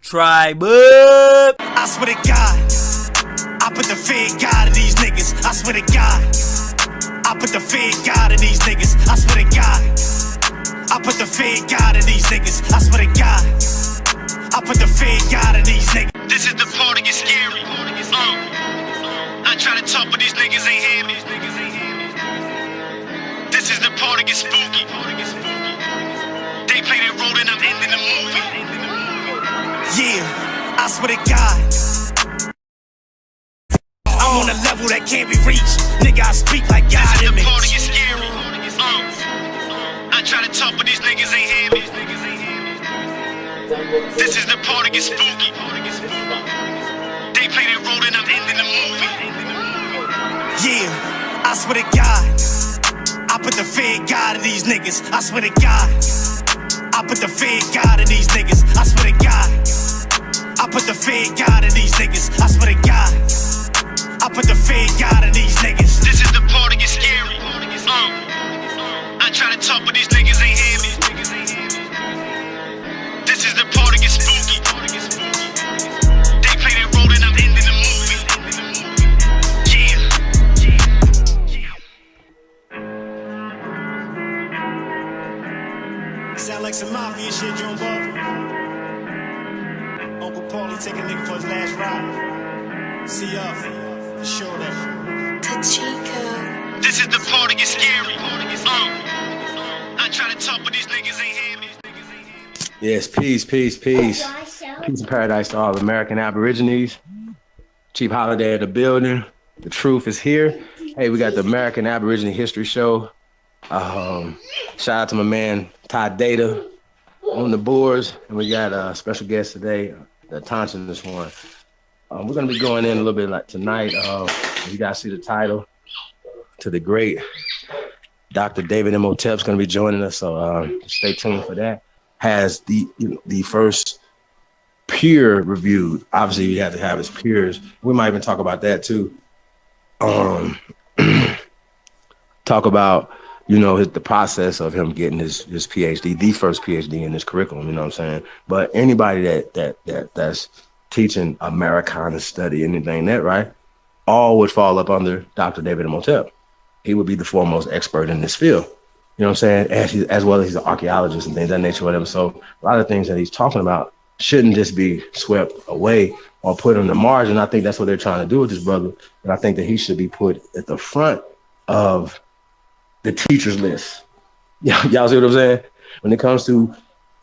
Tribe up. I swear to God, I put the fear of God in these niggas. I swear to God, I put the fear of God in these niggas. I swear to God, I put the fear of God in these niggas. I swear to God, I put the fear of God in these niggas. This is the part that gets scary. I try to talk, but these niggas ain't hear me. This is the part that gets spooky. They play their role and I'm ending the movie. Yeah, I swear to God, I'm on a level that can't be reached. Nigga, I speak like God in me. This is the part that gets scary. I try to talk, but these niggas ain't hear me. This is the part that gets spooky. They play their role and I'm ending the movie. Yeah, I swear to God, I put the fear of God in these niggas. I swear to God, I put the fear of God in these niggas. I swear to God, I put the fear of God in these niggas. I swear to God, I put the fear of God in these niggas. This is the part that gets scary. I try to talk, but these niggas ain't hear me. This is the part that gets spooky. They play their role and I'm ending the movie. Yeah. Sound like some mafia shit, Jumbo. Uncle Paulie take a nigga for his last ride. See ya, for sure that. Tachiko. This is the part that gets scary. I try to talk, but these niggas ain't hear me. Yes, peace. Peace and paradise to all American Aborigines. Chief Holiday at the building. The truth is here. Hey, we got the American Aborigine History Show. Shout out to my man Ty Data on the boards, and we got a special guest today, the Autochthonous one. We're gonna be going in a little bit like tonight. You guys see the title, to the great Dr. David Imhotep's gonna be joining us, so stay tuned for that. Has the first peer reviewed. Obviously, you have to have his peers. We might even talk about that too. Talk about the process of him getting his PhD, the first PhD in this curriculum. You know what I'm saying? But anybody that's teaching Americana study, anything that right, all would fall up under Dr. David Imhotep. He would be the foremost expert in this field. You know what I'm saying? As well as he's an archaeologist and things of that nature, whatever. So a lot of things that he's talking about shouldn't just be swept away or put on the margin. I think that's what they're trying to do with this brother. And I think that he should be put at the front of the teacher's list. Y'all see what I'm saying? When it comes to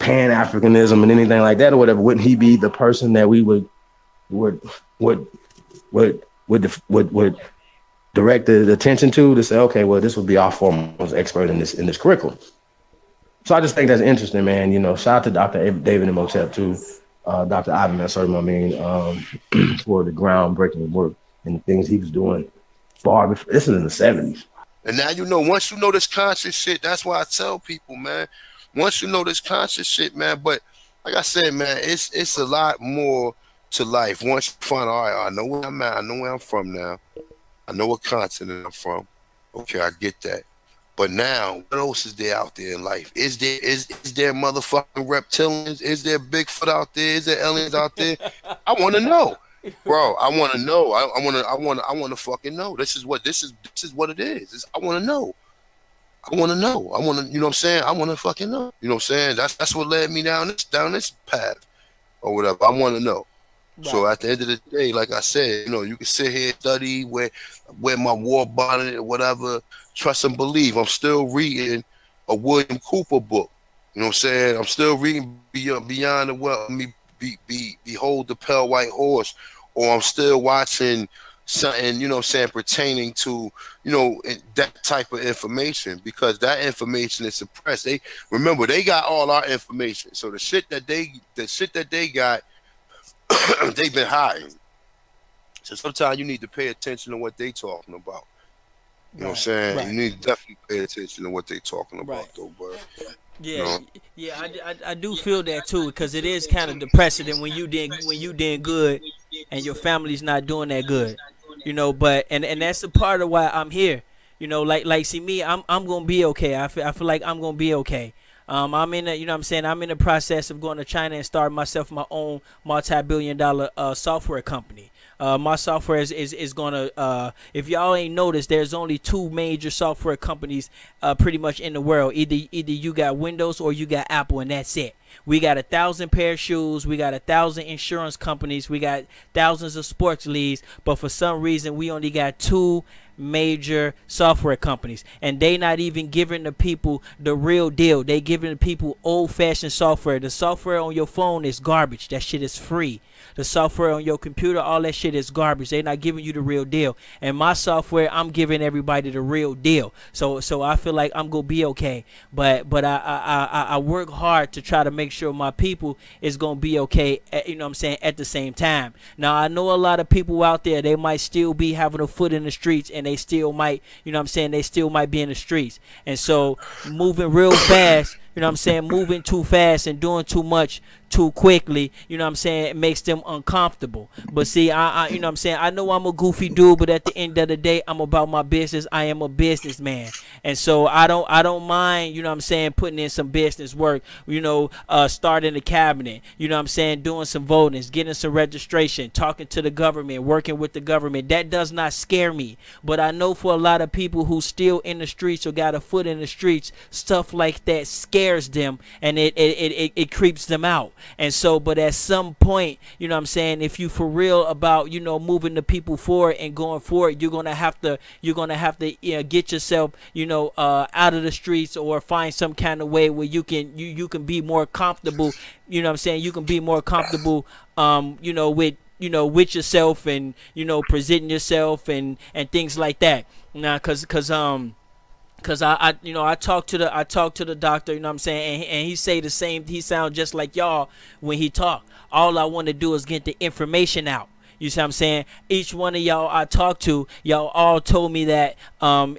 Pan-Africanism and anything like that or whatever, wouldn't he be the person that we would direct the attention to say, okay, well, this would be our foremost expert in this curriculum. So I just think that's interesting, man. Shout out to Dr. David Imhotep too, Dr. Ivan, for the groundbreaking work and the things he was doing far before. This is in the 70s. And now once you know this conscious shit, that's why I tell people, man, once you know this conscious shit, man, but like I said, man, it's a lot more to life. Once you find, all right, I know where I'm at, I know where I'm from now. I know what continent I'm from. Okay, I get that. But now, what else is there out there in life? Is there motherfucking reptilians? Is there Bigfoot out there? Is there aliens out there? I want to know, bro. I want to know. I want to fucking know. This is what it is. I want to know. I want to know. I want to. You know what I'm saying? I want to fucking know. You know what I'm saying? That's what led me down this path or whatever. I want to know. Right. So at the end of the day, like I said, you can sit here and study, wear my war bonnet or whatever, trust and believe. I'm still reading a William Cooper book. You know what I'm saying? I'm still reading Beyond the Well, Behold the Pale White Horse, or I'm still watching something, you know what I'm saying, pertaining to, that type of information, because that information is suppressed. They got all our information. So the shit that they got, they've been hiding. So sometimes you need to pay attention to what they talking about. You know what I'm saying? Right. You need to definitely pay attention to what they talking about, though, bro. Yeah, I do feel that too, because it is kind of depressing when you doing good and your family's not doing that good. But and that's a part of why I'm here. Like see me, I'm gonna be okay. I feel like I'm gonna be okay. I'm in the, you know what I'm saying, I'm in the process of going to China and starting myself my own multi-billion-dollar software company. My software is gonna, if y'all ain't noticed, there's only two major software companies pretty much in the world. Either you got Windows or you got Apple, and that's it. We got 1,000 pair of shoes. We got 1,000 insurance companies. We got thousands of sports leagues. But for some reason, we only got two major software companies, and they not even giving the people the real deal. They giving the people old-fashioned software. The software on your phone is garbage. That shit is free. The software on your computer, all that shit is garbage. They not giving you the real deal. And my software, I'm giving everybody the real deal. So I feel like I'm gonna be okay. But I work hard to try to make sure my people is gonna be okay. You know what I'm saying, at the same time. Now I know a lot of people out there, they might still be having a foot in the streets, and they still might, you know what I'm saying, they still might be in the streets. And so moving real fast, you know what I'm saying, moving too fast and doing too much too quickly, you know what I'm saying, it makes them uncomfortable. But see, I you know what I'm saying, I know I'm a goofy dude, but at the end of the day, I'm about my business. I am a businessman. And so I don't mind, you know what I'm saying, putting in some business work, you know, starting a cabinet, you know what I'm saying, doing some votings, getting some registration, talking to the government, working with the government. That does not scare me. But I know for a lot of people who still in the streets or got a foot in the streets, stuff like that scares them, and it creeps them out. And so, but at some point, you know what I'm saying, if you for real about, you know, moving the people forward and going forward, you're gonna have to you know, get yourself, you know, out of the streets, or find some kind of way where you can be more comfortable. You know what I'm saying, you can be more comfortable, you know, with yourself, and, you know, presenting yourself and things like that. Now, cause I you know, I talked to the doctor, you know what I'm saying, and he say the same. He sound just like y'all when he talk. All I want to do is get the information out. You see what I'm saying? Each one of y'all I talked to, y'all all told me that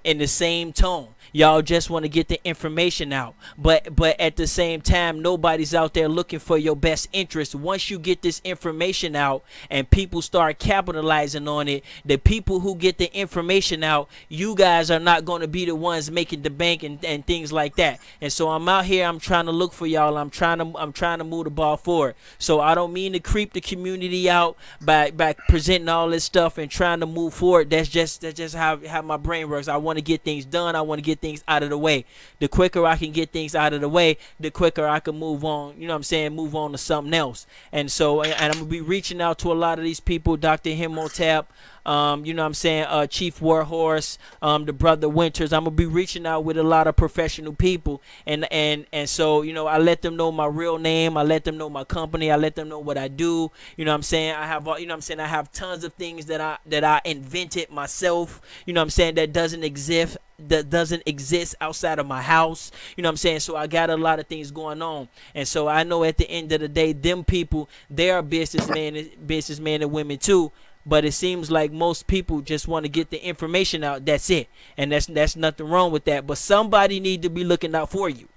in the same tone. Y'all just want to get the information out. But at the same time, nobody's out there looking for your best interest. Once you get this information out and people start capitalizing on it, the people who get the information out, you guys are not going to be the ones making the bank and things like that. And so I'm out here, I'm trying to look for y'all. I'm trying to move the ball forward. So I don't mean to creep the community out by presenting all this stuff and trying to move forward. That's just how my brain works. I want to get things done. I want to get things out of the way. The quicker I can get things out of the way, the quicker I can move on, you know what I'm saying, move on to something else. And so, and I'm going to be reaching out to a lot of these people, Dr. Imhotep, you know what I'm saying, Chief Warhorse, the Brother Winters. I'm going to be reaching out with a lot of professional people. And so, you know, I let them know my real name. I let them know my company. I let them know what I do. You know what I'm saying? I have, you know what I'm saying, I have tons of things that I invented myself, you know what I'm saying, that doesn't exist outside of my house. You know what I'm saying? So I got a lot of things going on. And so I know at the end of the day, them people, they are businessmen and women too. But it seems like most people just want to get the information out. That's it. And that's nothing wrong with that. But somebody need to be looking out for you.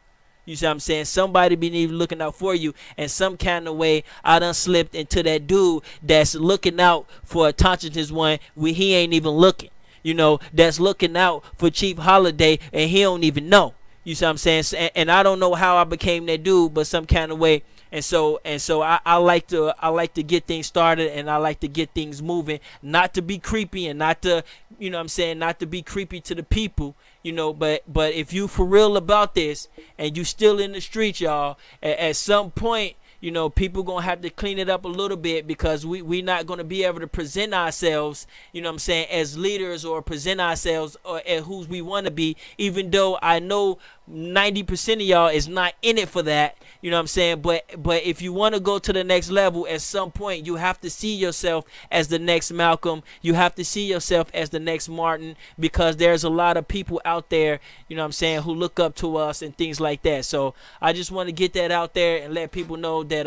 You see what I'm saying? Somebody be looking out for you. And some kind of way, I done slipped into that dude that's looking out for Autochthonous one when he ain't even looking. You know, that's looking out for Chief Holiday and he don't even know. You see what I'm saying? And I don't know how I became that dude, but some kind of way. And so I like to get things started, and I like to get things moving, not to be creepy and not to, you know what I'm saying, not to be creepy to the people, you know, but if you for real about this and you still in the streets, y'all, at some point, you know, people gonna have to clean it up a little bit, because we not gonna be able to present ourselves, you know what I'm saying, as leaders, or present ourselves as who we want to be, even though I know 90% of y'all is not in it for that, you know what I'm saying, but if you want to go to the next level, at some point you have to see yourself as the next Malcolm. You have to see yourself as the next Martin, because there's a lot of people out there, you know what I'm saying, who look up to us and things like that. So I just want to get that out there and let people know that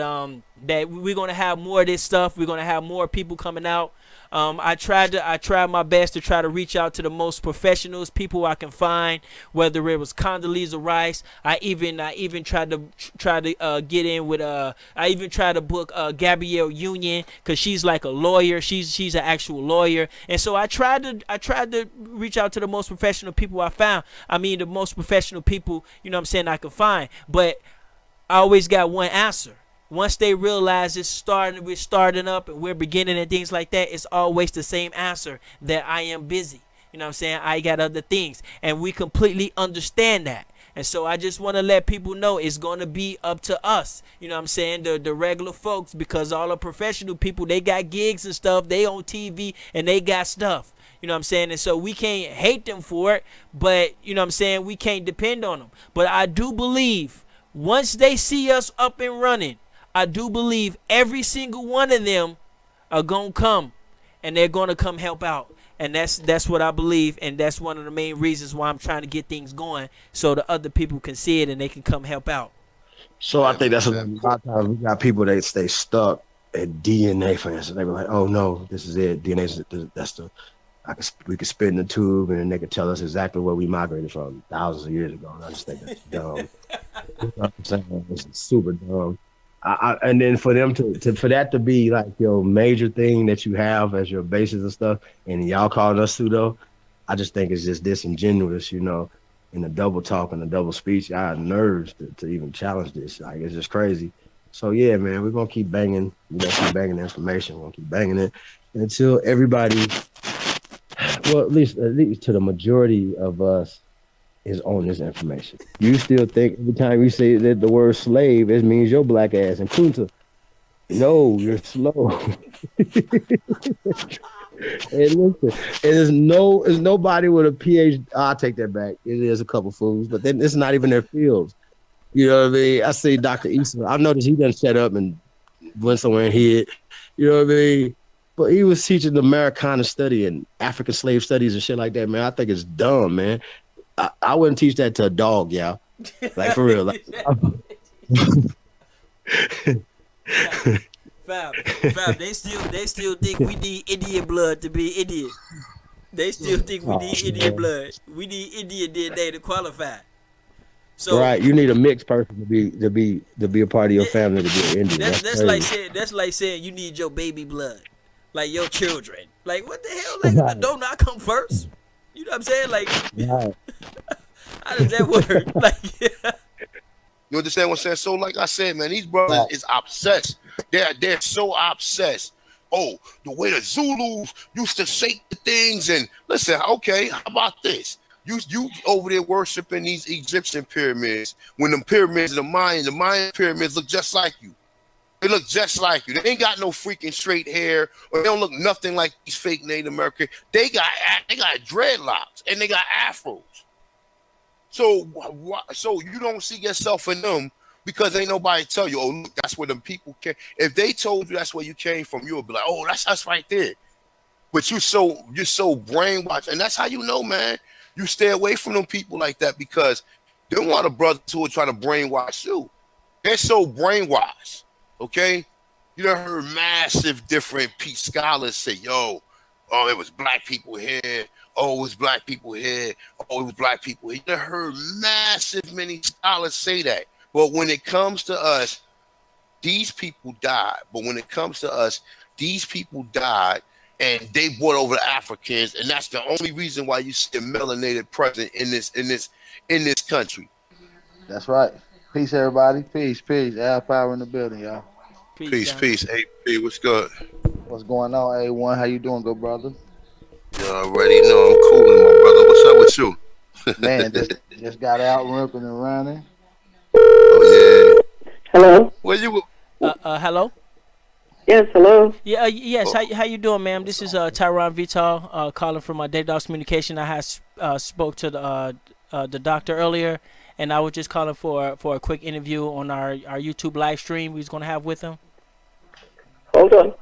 we're gonna have more of this stuff. We're gonna have more people coming out. I tried my best to try to reach out to the most professionals, people I can find, whether it was Condoleezza Rice. I even tried to get in with I even tried to book Gabrielle Union, because she's like a lawyer. She's an actual lawyer, and so I tried to reach out to the most professional people I found. I mean, the most professional people, I could find, but I always got one answer. Once they realize we're starting up and we're beginning and things like that, it's always the same answer, that I am busy. I got other things. And we completely understand that. And so I just want to let people know it's going to be up to us. The regular folks, because all the professional people, they got gigs and stuff. They on TV and they got stuff. And so we can't hate them for it, but, we can't depend on them. But I do believe once they see us up and running, I do believe every single one of them are going to come, and they're going to come help out. And that's what I believe, and that's one of the main reasons why I'm trying to get things going, so the other people can see it and they can come help out. So I think that's a lot of times we got people that stay stuck at DNA, for instance. They be like, oh no, this is it. We could spit in the tube and they could tell us exactly where we migrated from thousands of years ago. And I just think that's dumb. You know what I'm saying? It's super dumb. And then for them for that to be like your major thing that you have as your basis and stuff, and y'all calling us pseudo, I just think it's just disingenuous, in the double talk and the double speech. I have nerves to even challenge this. Like, it's just crazy. So yeah, man, we're gonna keep banging. We're gonna keep banging the information. We're gonna keep banging it until everybody, well, at least to the majority of us, is on this information. You still think every time we say that the word slave, it means your black ass and kunta. No, you're slow. And listen, there's nobody with a PhD. I'll take that back. It is a couple fools, but then it's not even their fields. You know what I mean? I see Dr. Issa. I noticed he done set up and went somewhere and hid. You know what I mean? But he was teaching the Americana study and African slave studies and shit like that, man. I think it's dumb, man. I wouldn't teach that to a dog, y'all. Like, for real. Like, Fab, they still think we need Indian blood to be Indian. They still think we need Indian blood. We need Indian DNA to qualify. So right, you need a mixed person to be a part of your family to be an Indian. That's like saying you need your baby blood, like your children. Like, what the hell? Like, don't I come first? You know what I'm saying? Like, right. How does that work? Like, you understand what I'm saying? So, like I said, man, these brothers is obsessed. They're so obsessed. Oh, the way the Zulus used to shake the things, and listen, okay, how about this? You over there worshiping these Egyptian pyramids when the pyramids, the Mayan pyramids look just like you. They look just like you. They ain't got no freaking straight hair, or they don't look nothing like these fake Native American. They got dreadlocks and they got afros. So you don't see yourself in them because ain't nobody tell you, oh, look, that's where them people came. If they told you that's where you came from, you would be like, oh, that's us right there. But you're so brainwashed, and that's how you know, man. You stay away from them people like that because they don't want the brothers who are trying to brainwash you. They're so brainwashed. Okay, you done heard massive different scholars say, yo, oh, it was black people here. Oh, it was black people here. Oh, it was black people here. You done heard massive many scholars say that. But when it comes to us, these people died. But when it comes to us, these people died and they brought over the Africans. And that's the only reason why you see a melanated president in this country. That's right. Peace, everybody. Peace. Al Power in the building, y'all. Peace. Hey, what's good? What's going on, A1? How you doing, good brother? You already know I'm cooling, my brother. What's up with you? Man, just got out ripping and running. Oh yeah. Hello. Where you? Hello. Yes, hello. Yeah, yes. How you doing, ma'am? This is Tyron Vital calling from Data Dogs Communication. I had spoke to the doctor earlier, and I was just calling for a quick interview on our YouTube live stream we was gonna have with him. Hold on.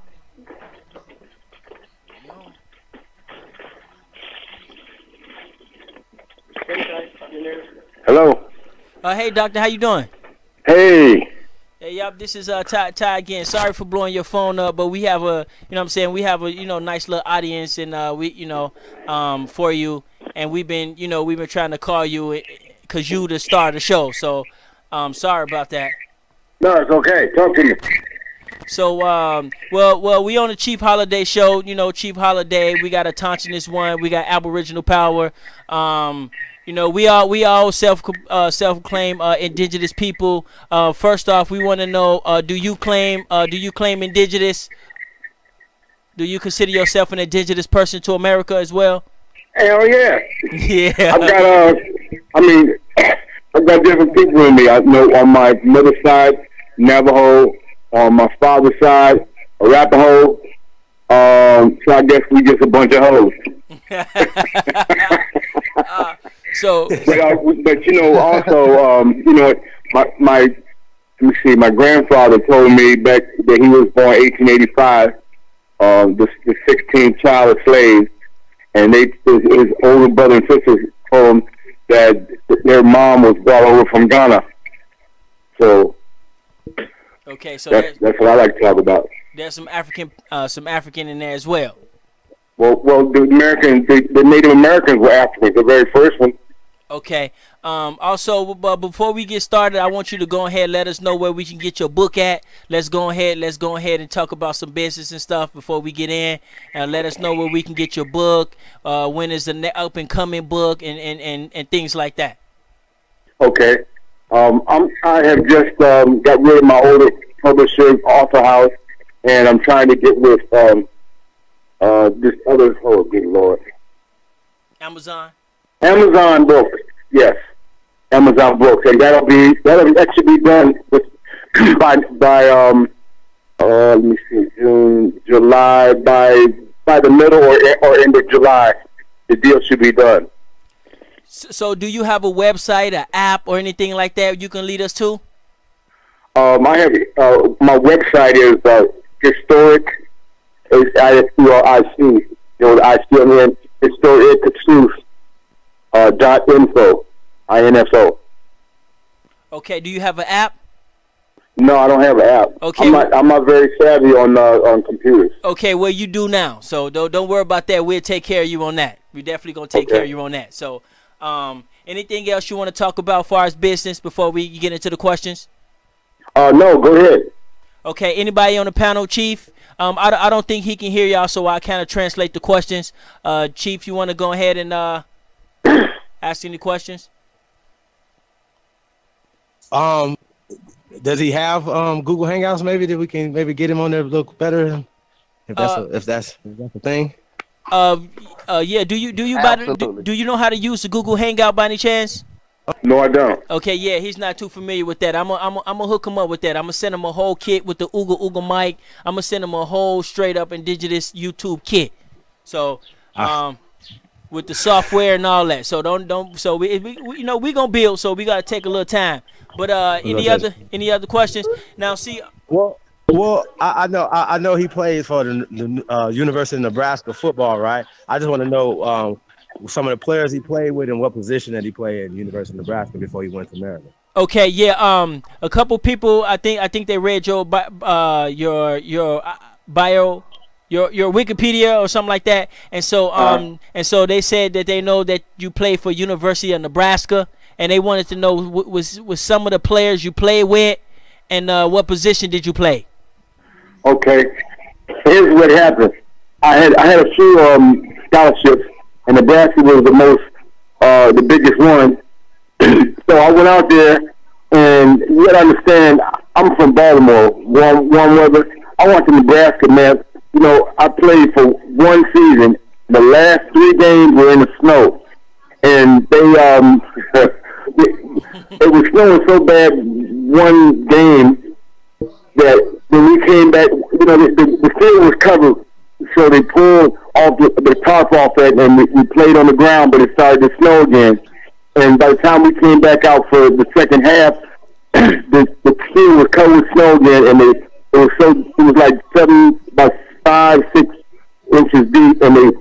Hello. Hey, doctor, how you doing? Hey. Hey, Yep. This is Ty again. Sorry for blowing your phone up, but we have a, you know what I'm saying, we have a, nice little audience, and for you, and we've been trying to call you because you the star of the show. So, sorry about that. No, it's okay. Talk to me. So, well, we on the Chief Holiday show. Chief Holiday. We got Autochthonous one. We got Aboriginal power. We all self-claim indigenous people. First off, we want to know: do you claim indigenous? Do you consider yourself an indigenous person to America as well? Hell yeah. Yeah. I've got different people in me. I know on my mother's side, Navajo. On my father's side, Arapaho. So I guess we just a bunch of hoes. My grandfather told me back that he was born 1885, the 16th child of slaves, and his older brother and sisters told him that their mom was brought over from Ghana. So. Okay, so that's what I like to talk about. There's some African in there as well. Well, the Native Americans were Africans, the very first one. Okay. Also, but before we get started, I want you to go ahead and let us know where we can get your book at. Let's go ahead and talk about some business and stuff before we get in, and let us know where we can get your book. When is the up and coming book and things like that. Okay. I have just got rid of my older publisher, Author House, and I'm trying to get with this other. Oh, good Lord! Amazon Books, yes, Amazon Books, and that should be done with, by let me see, July, by the middle or end of July, the deal should be done. So do you have a website, an app, or anything like that you can lead us to? I have my website is historic. It's ISTRIC. ICMN historic.info. INFO. Okay. Do you have an app? No, I don't have an app. Okay. I'm not very savvy on computers. Okay. Well, you do now. So don't worry about that. We'll take care of you on that. We definitely gonna take care of you on that. So. Anything else you want to talk about as far as business before we get into the questions? No, go ahead. Okay, anybody on the panel, Chief? I don't think he can hear y'all, so I kind of translate the questions. Chief, you want to go ahead and ask any questions? Does he have Google Hangouts maybe that we can maybe get him on there a little better? If that's the thing. Yeah. Do you know how to use the Google Hangout by any chance? No, I don't. Okay, yeah, he's not too familiar with that. I'm gonna hook him up with that. I'm gonna send him a whole kit with the Ooga mic. I'm gonna send him a whole straight up indigenous YouTube kit. So, with the software and all that. So don't. So we gonna build. So we gotta take a little time. But any other questions? Now, see. Well, I know he plays for the University of Nebraska football, right? I just want to know some of the players he played with and what position that he played at the University of Nebraska before he went to Maryland. Okay, yeah. A couple people, I think they read your bio, your Wikipedia or something like that, and so they said that they know that you played for University of Nebraska, and they wanted to know was some of the players you played with, and what position did you play? Okay, here's what happened. I had a few scholarships, and Nebraska was the biggest one. So I went out there, and you gotta understand, I'm from Baltimore, warm weather. I went to Nebraska, man. I played for one season. The last 3 games were in the snow, and it was snowing so bad one game that when we came back, the field was covered, so they pulled off the tarp off it, and we played on the ground, but it started to snow again. And by the time we came back out for the second half, the field was covered with snow again, and it was like about 5-6 inches deep, and we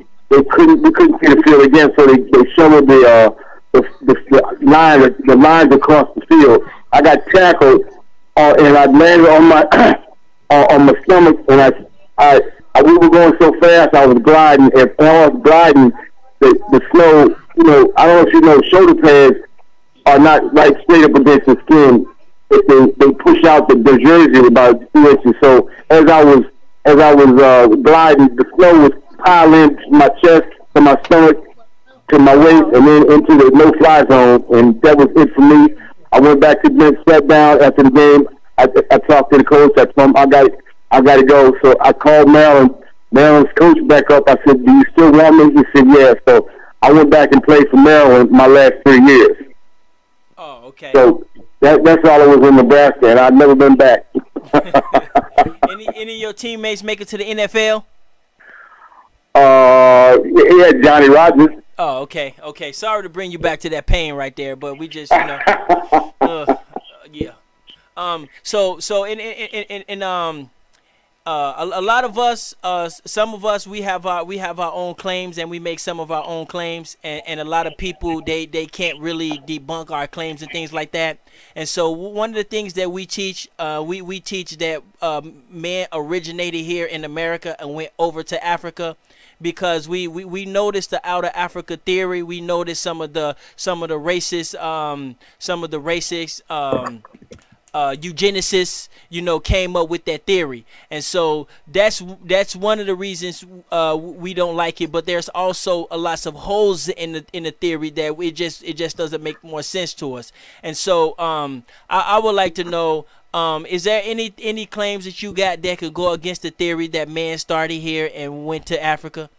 couldn't see the field again, so they shoveled the lines across the field. I got tackled and I landed on my on my stomach, and we were going so fast, I was gliding, and while I was gliding, the snow, I don't know if you know, shoulder pads are not right straight up against the skin. They push out the jersey about 2 inches. So as I was gliding, the snow was piling to my chest, to my stomach, to my waist, and then into the no-fly zone. And that was it for me. I went back to the bench, sat down after the game. I talked to the coach. I told him I got to go. So I called Maryland's coach back up. I said, "Do you still want me?" He said, "Yeah." So I went back and played for Maryland my last 3 years. Oh, okay. So that's all I was in Nebraska, and I've never been back. Any of your teammates make it to the NFL? Yeah, Johnny Rodgers. Oh, okay. Sorry to bring you back to that pain right there, but we just, yeah. So a lot of us, some of us, we have our own claims, and we make some of our own claims, and a lot of people they can't really debunk our claims and things like that. And so one of the things that we teach, we teach that man originated here in America and went over to Africa, because we noticed the out of Africa theory. We noticed some of the racist eugenicists, came up with that theory. And so that's one of the reasons we don't like it. But there's also a lots of holes in the theory that it just doesn't make more sense to us. And so I would like to know, is there any claims that you got that could go against the theory that man started here and went to Africa?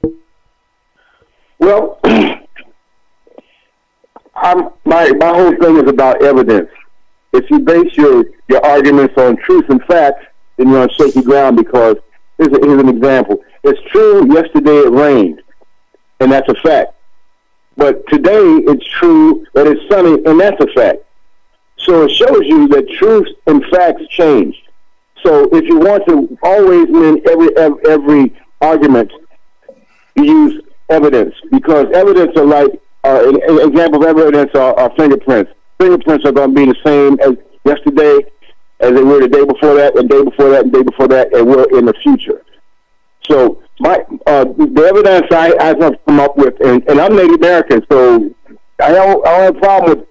Well, my whole thing is about evidence. If you base your arguments on truth and facts, then you're on shaky ground, because here's an example. It's true yesterday it rained, and that's a fact. But today it's true that it's sunny, and that's a fact. So it shows you that truth and facts change. So if you want to always win every argument, you use evidence, because evidence are like an example of evidence are fingerprints. Fingerprints are going to be the same as yesterday, as they were the day before that, and day before that, and day before that, and will in the future. So the evidence I have come up with, and I'm Native American, so I don't have a problem with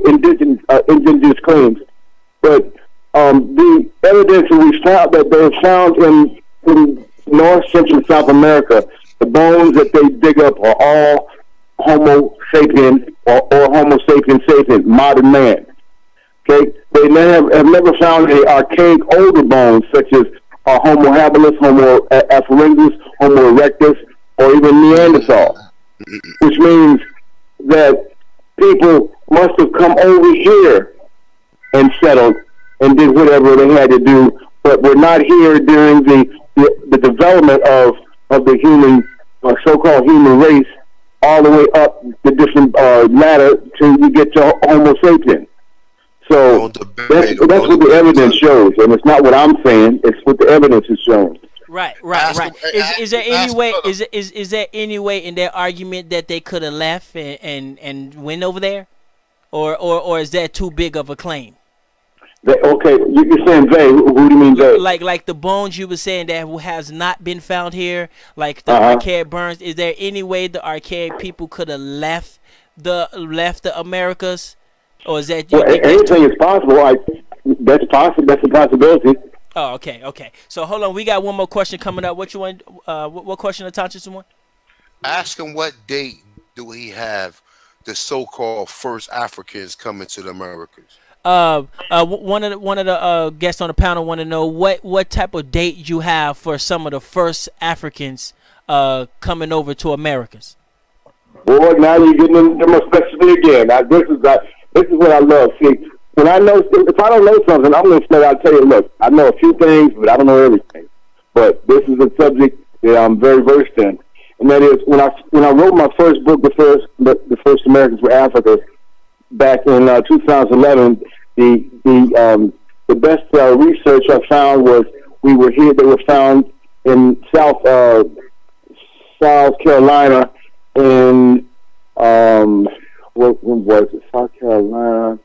indigenous claims, but the evidence that we found, that they found in North, Central, and South America, the bones that they dig up are all Homo sapien or Homo sapien sapien, modern man. Okay, they have never found any archaic older bones such as Homo habilis, Homo afarensis, Homo erectus, or even Neanderthal, which means that people must have come over here and settled and did whatever they had to do, but were not here during the development of the human, so-called human race, all the way up the different ladder till you get to Homo sapien. So that's what the evidence shows, and it's not what I'm saying; it's what the evidence is showing. Right. Is there any way? Is there any way in their argument that they could have left and went over there, or is that too big of a claim? Okay, you're saying they. Who do you mean they? Like the bones you were saying that has not been found here, like the archaic bones. Is there any way the archaic people could have left the Americas, or is that? Anything is possible. That's possible. That's a possibility. Oh, okay. So hold on, we got one more question coming up. What you want? What question, Autochthonous one? Ask him what date do we have the so-called first Africans coming to the Americas? One of the guests on the panel want to know what type of date you have for some of the first Africans coming over to Americas. Boy, now you're getting into my specialty again. This is what I love. See, when I know, if I don't know something, I'm going to say, I'll tell you, look, I know a few things, but I don't know everything. But this is a subject that I'm very versed in, and that is when I wrote my first book, the first Americans were Africa, back in 2011. The best research I found was we were here. They were found in South Carolina, in what was it? South Carolina.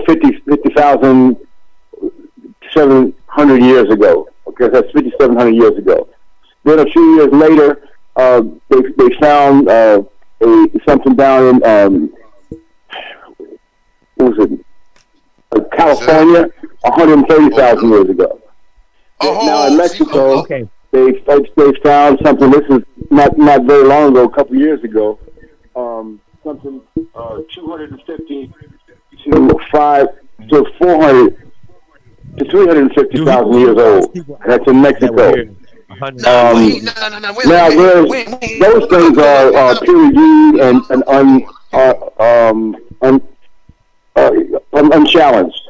50,700 years ago. Okay, that's 5,700 years ago. Then a few years later, they found something down in what was it? California, 130,000 years ago. Now in Mexico, they found something. This is not very long ago, a couple of years ago. Something 250 to 400 to 350,000 years old. That's in Mexico. Now those things are peer reviewed and unchallenged.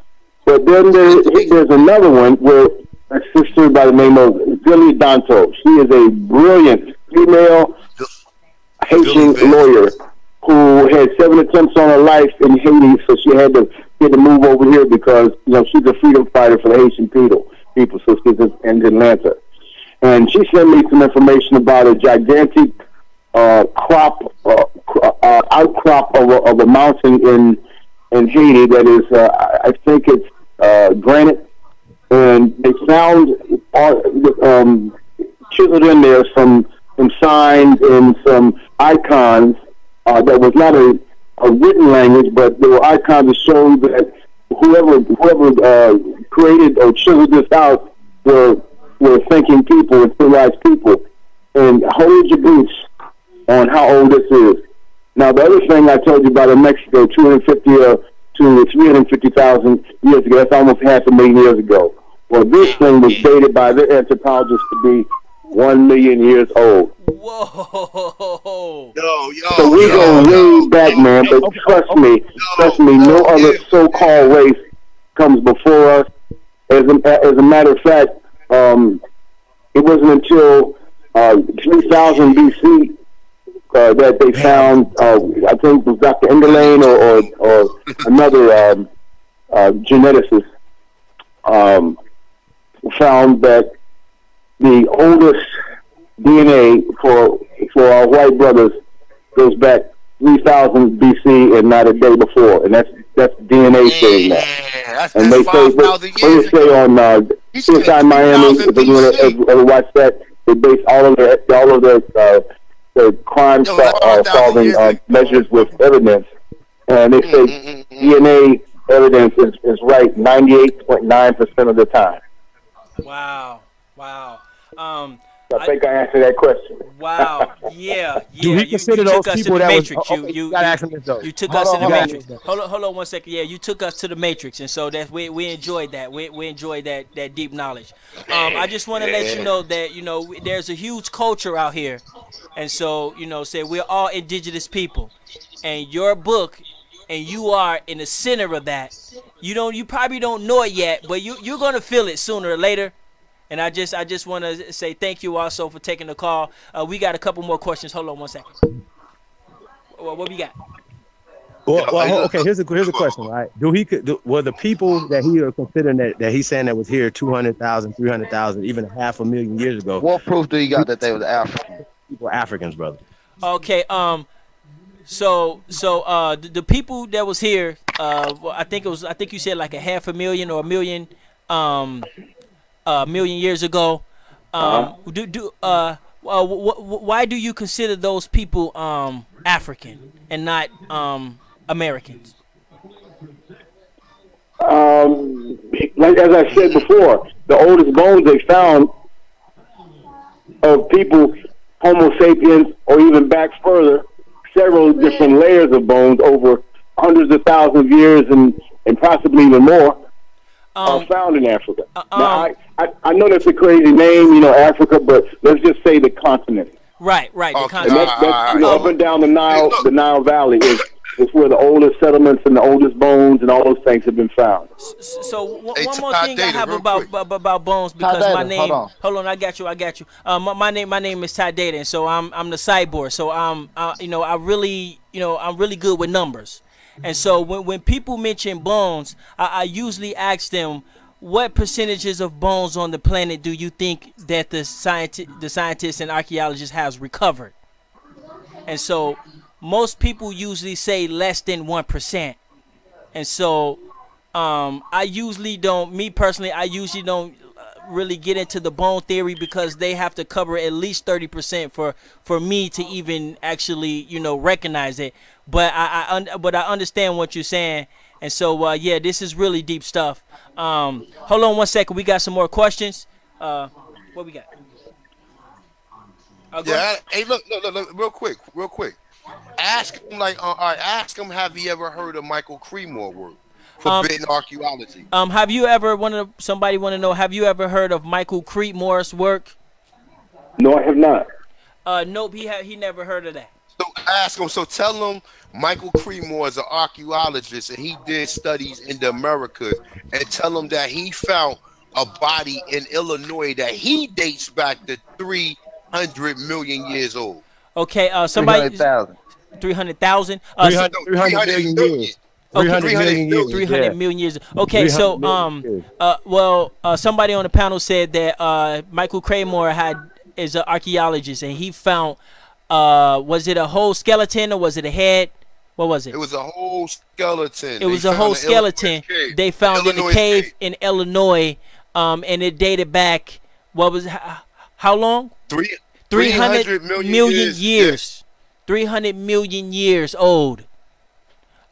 But then there's another one where a sister by the name of Billy Danto. She is a brilliant female Haitian lawyer who had 7 attempts on her life in Haiti, so she had to move over here because she's a freedom fighter for the Haitian people. So she's in Atlanta, and she sent me some information about a gigantic outcrop of a mountain in Haiti that is, I think it's granite, and they found chiseled in there some signs and some icons that was not a written language, but there were icons that showed that whoever created or chiseled this out were thinking people and civilized people. And hold your boots on how old this is. Now, the other thing I told you about in Mexico, 250 to 350,000 years ago, that's almost 500,000 years ago. Well, this thing was dated by their anthropologists to be 1 million years old. Whoa! So we go way back, man. But trust me, no other so-called race comes before us. As a matter of fact, it wasn't until 3000 BC that they found. I think it was Dr. Enderlein or another geneticist found that the oldest DNA for our white brothers goes back 3000 BC and not a day before, and that's DNA saying that. And they say on CSI Miami, if you ever watch that, they base all of their crime solving measures with evidence, and they say DNA evidence is right 98.9% of the time. Wow. I think I answered that question. Wow. Yeah. Do we consider those people that Matrix. You took us to the Matrix. Hold on 1 second. Yeah, you took us to the Matrix, and so that we enjoyed that. We enjoyed that deep knowledge. I just want to let you know that there's a huge culture out here, and so say we're all indigenous people, and your book, and you are in the center of that. You probably don't know it yet, but you're gonna feel it sooner or later. And I just want to say thank you also for taking the call. We got a couple more questions. Hold on 1 second. What we got? Well, okay. Here's a question, right? Were the people that he are considering that he's saying that was here 200,000, 300,000, even 500,000 years ago? What proof do you got that they were African? People were Africans, brother. Okay. So the people that was here, I think you said like 500,000 or 1 million, million years ago. Why do you consider those people African and not Americans? Like as I said before, the oldest bones they found of people, Homo sapiens, or even back further, several different layers of bones over hundreds of thousands of years and possibly even more, are found in Africa. Now, I know that's a crazy name, Africa, but let's just say the continent. Right. The continent. And that's up and down the Nile Valley is where the oldest settlements and the oldest bones and all those things have been found. So one more thing I have about bones, because my name. Hold on, I got you. My name is Ty Data, and so I'm the cyborg. So I'm really good with numbers. And so when people mention bones, I usually ask them, what percentages of bones on the planet do you think that the scientists and archaeologists has recovered? And so most people usually say less than 1%. And so I usually don't. Me personally, I usually don't really get into the bone theory because they have to cover at least 30% for me to even actually recognize it. But but I understand what you're saying. And so yeah, this is really deep stuff. Hold on one second. We got some more questions. What we got? Yeah. Hey, look, real quick. Ask him all right. Ask him, have he ever heard of Michael Cremore work? Forbidden archaeology. Have you ever somebody want to know? Have you ever heard of Michael Creedmore's work? No, I have not. Nope. He never heard of that. So ask him. So tell him Michael Cremore is an archaeologist and he did studies in the Americas. And tell him that he found a body in Illinois that he dates back to 300 million years old. Okay. Somebody. 300,000. 300,000. 300 million years. 300 million years. Okay, so somebody on the panel said that Michael Cremore is an archaeologist and he found was it a whole skeleton or was it a head? What was it? It was a whole skeleton. It was a whole skeleton they found in a cave in Illinois, and it dated back. What was how long? 300 million years. 300 million years old.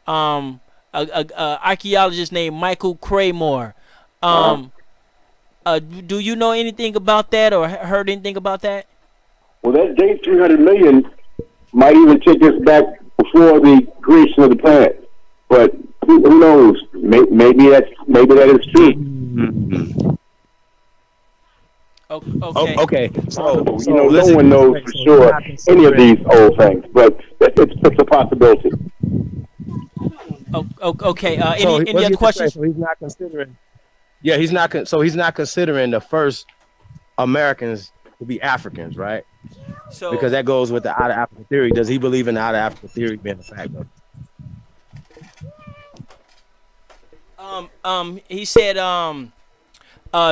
A archaeologist named Michael Cremore. Do you know anything about that or heard anything about that? Well, that date 300 million might even take us back before the creation of the planet. But who knows? Maybe that is true. Okay. So no one knows for sure any of these old things, but it's a possibility. Okay. Any other questions? So he's not considering. Yeah, he's not. So he's not considering the first Americans to be Africans, right? So because that goes with the out of Africa theory. Does he believe in the out of Africa theory being a fact? He said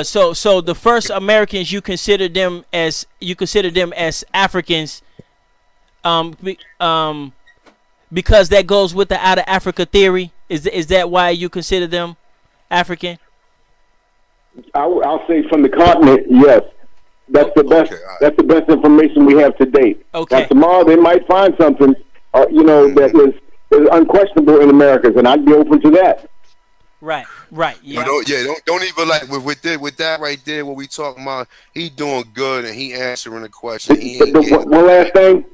so the first Americans you consider them as Africans, because that goes with the out of Africa theory. Is that why you consider them African? I'll say from the continent, yes. That's the best. Okay, right. That's the best information we have to date. Okay. Now, tomorrow they might find something, that is unquestionable in Americas, and I'd be open to that. Right. Yeah. Don't even with that right there. What we talking about? He doing good and he answering the question. One last thing.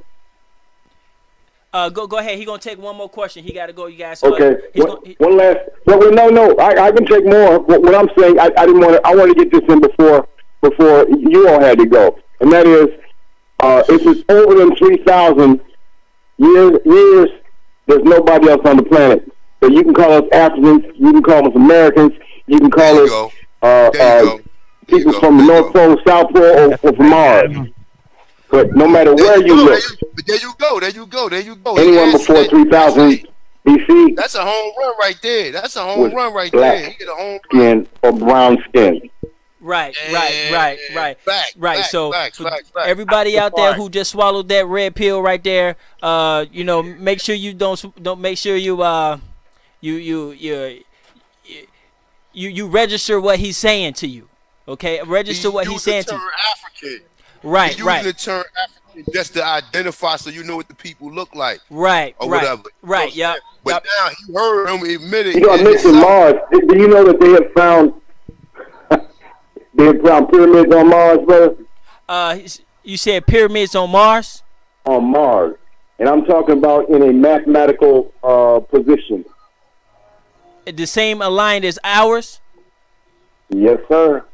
Go ahead. He gonna take one more question. He gotta go. You guys. Okay. One last. No. I can take more. What I'm saying, I didn't want to. I want to get this in before you all had to go, and that is, if it's over than 3,000 years, there's nobody else on the planet. So you can call us Africans, you can call us Americans, you can call us people from the North Pole, South Pole, or from Mars. But no matter where you look, there you go. anyone before 3,000 BC, that's a home run right there. black there. You get a home skin or brown skin. Right. Facts, So everybody That's out there who just swallowed that red pill right there, make sure you don't make sure you register what he's saying to you. Okay, register what he's saying to you. African. Right. He's using the term African just to identify, so you know what the people look like. Right. Or whatever. Right. Yeah. But now you heard him admit it. I mentioned Mars. Do you know that they have found pyramids on Mars, brother? You said pyramids on Mars? On Mars. And I'm talking about in a mathematical position. The same aligned as ours? Yes, sir.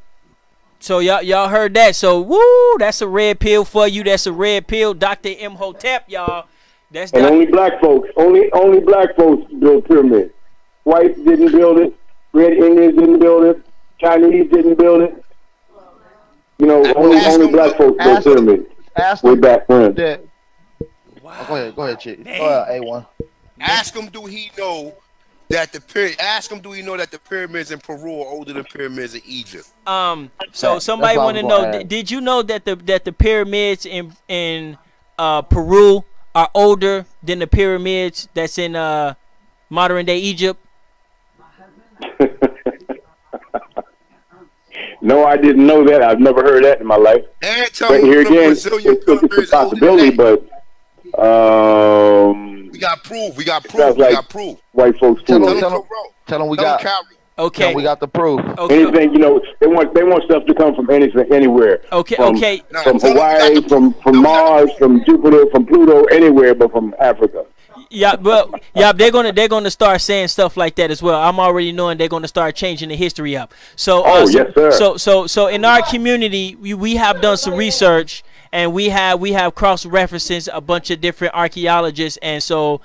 So y'all heard that. So woo, that's a red pill for you. That's a red pill. Dr. Imhotep, y'all. That's and only black folks. Only black folks build pyramids. Whites didn't build it. Red Indians didn't build it. Chinese didn't build it. Only black folks built pyramids. Way back when. Wow. Go ahead, Chick. A1. Ask him, do he know that the pyramids in Peru are older than pyramids in Egypt? So somebody want to know, did you know that the pyramids in Peru are older than the pyramids that's in modern day Egypt? No, I didn't know that. I've never heard that in my life. And tell But me here the again, Brazilian it's color a is older than possibility, that. but We got proof. We got proof. sounds We like got proof. white folks Tell fool. him, Tell tell him, him, tell him we tell him got. Kyrie. Tell Okay. him we got the proof. Okay. Anything, they want stuff to come from anything, anywhere. Okay. From, Okay. Nah, from tell him we got Hawaii, the proof. from Tell him we got the Mars, proof. from Jupiter, from Pluto, anywhere but from Africa. Yeah, well, yeah, they're gonna start saying stuff like that as well. I'm already knowing they're gonna start changing the history up. So, Yes, sir. so in our community, we have done some research, and we have cross references a bunch of different archaeologists, and so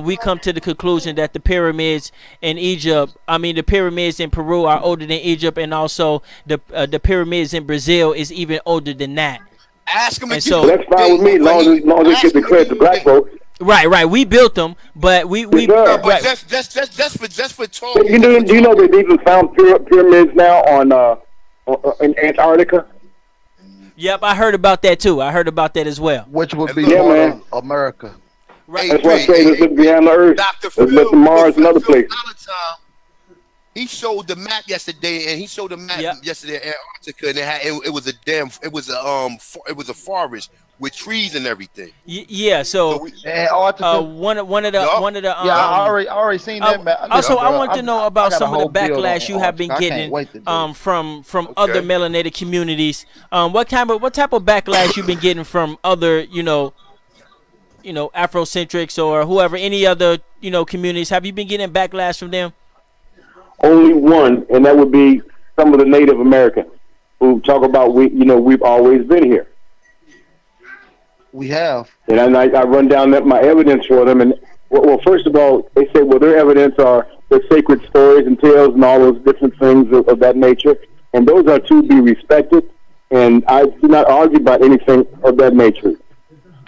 we come to the conclusion that the pyramids in Egypt, the pyramids in Peru are older than Egypt, and also the pyramids in Brazil is even older than that. Ask him And again. so- Well, that's fine with me, as long as they give the credit to black folks. Right. We built them, but we Yes, sir. But right. just for talking. Do you know they've even found pyramids now in Antarctica? Yep, I heard about that too. I heard about that as well. Which would be Yeah, part man. of America. Right. That's why I say let's look beyond the Earth. Dr. Let's look to Mars and other places. He showed the map yesterday, and he showed the map Yep. yesterday in Antarctica, and it was it was a forest with trees and everything. Yeah. So And Antarctica. one of the Yup. yeah, I already seen that. map. also, Listen, I bro, want to know I about got a some of the whole build backlash on you have been Antarctica. I getting can't wait to do it. from other melanated communities. What type of backlash you've been getting from other Afrocentrics or whoever, any other communities? Have you been getting backlash from them? Only one, and that would be some of the Native Americans who talk about we've always been here. We have. And I run down my evidence for them, and well, first of all, they say, well, their evidence are the sacred stories and tales and all those different things of that nature, and those are to be respected. And I do not argue about anything of that nature.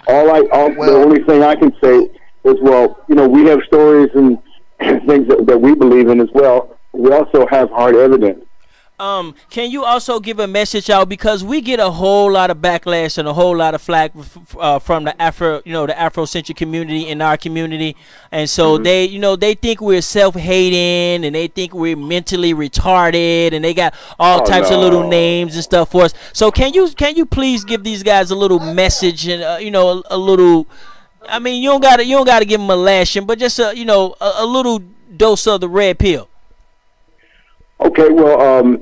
The only thing I can say is, we have stories and things that we believe in as well. We also have hard evidence. Can you also give a message out, because we get a whole lot of backlash and a whole lot of flack from the Afrocentric community in our community, and so they think we're self-hating and they think we're mentally retarded, and they got all types of little names and stuff for us. So can you please give these guys a little message and a little. I mean, you don't gotta give them a lashing, but just a little dose of the red pill. Okay, well,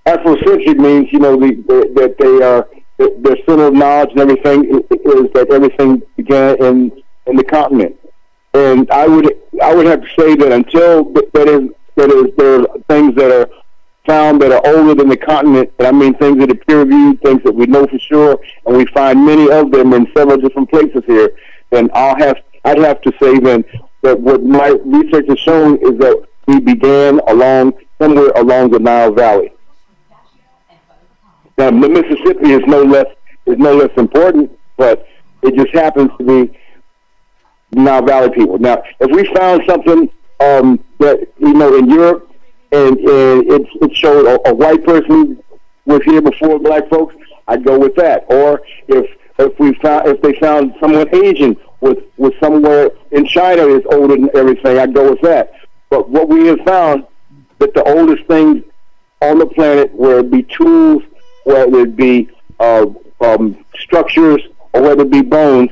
Afrocentric means that they are their center of knowledge and everything is that everything began in the continent, and I would have to say that until there are things that are found that are older than the continent, and I mean things that are peer reviewed, things that we know for sure, and we find many of them in several different places here. Then I'd have to say then that what my research has shown is that we began somewhere along the Nile Valley. Now, the Mississippi is no less important, but it just happens to be Nile Valley people. Now, if we found something that in Europe and it showed a white person was here before black folks, I'd go with that. Or if they found someone Asian with somewhere in China is older than everything, I'd go with that. But what we have found that the oldest things on the planet, whether it be tools, whether it be structures, or whether it be bones,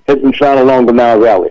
has been found along the Nile Valley.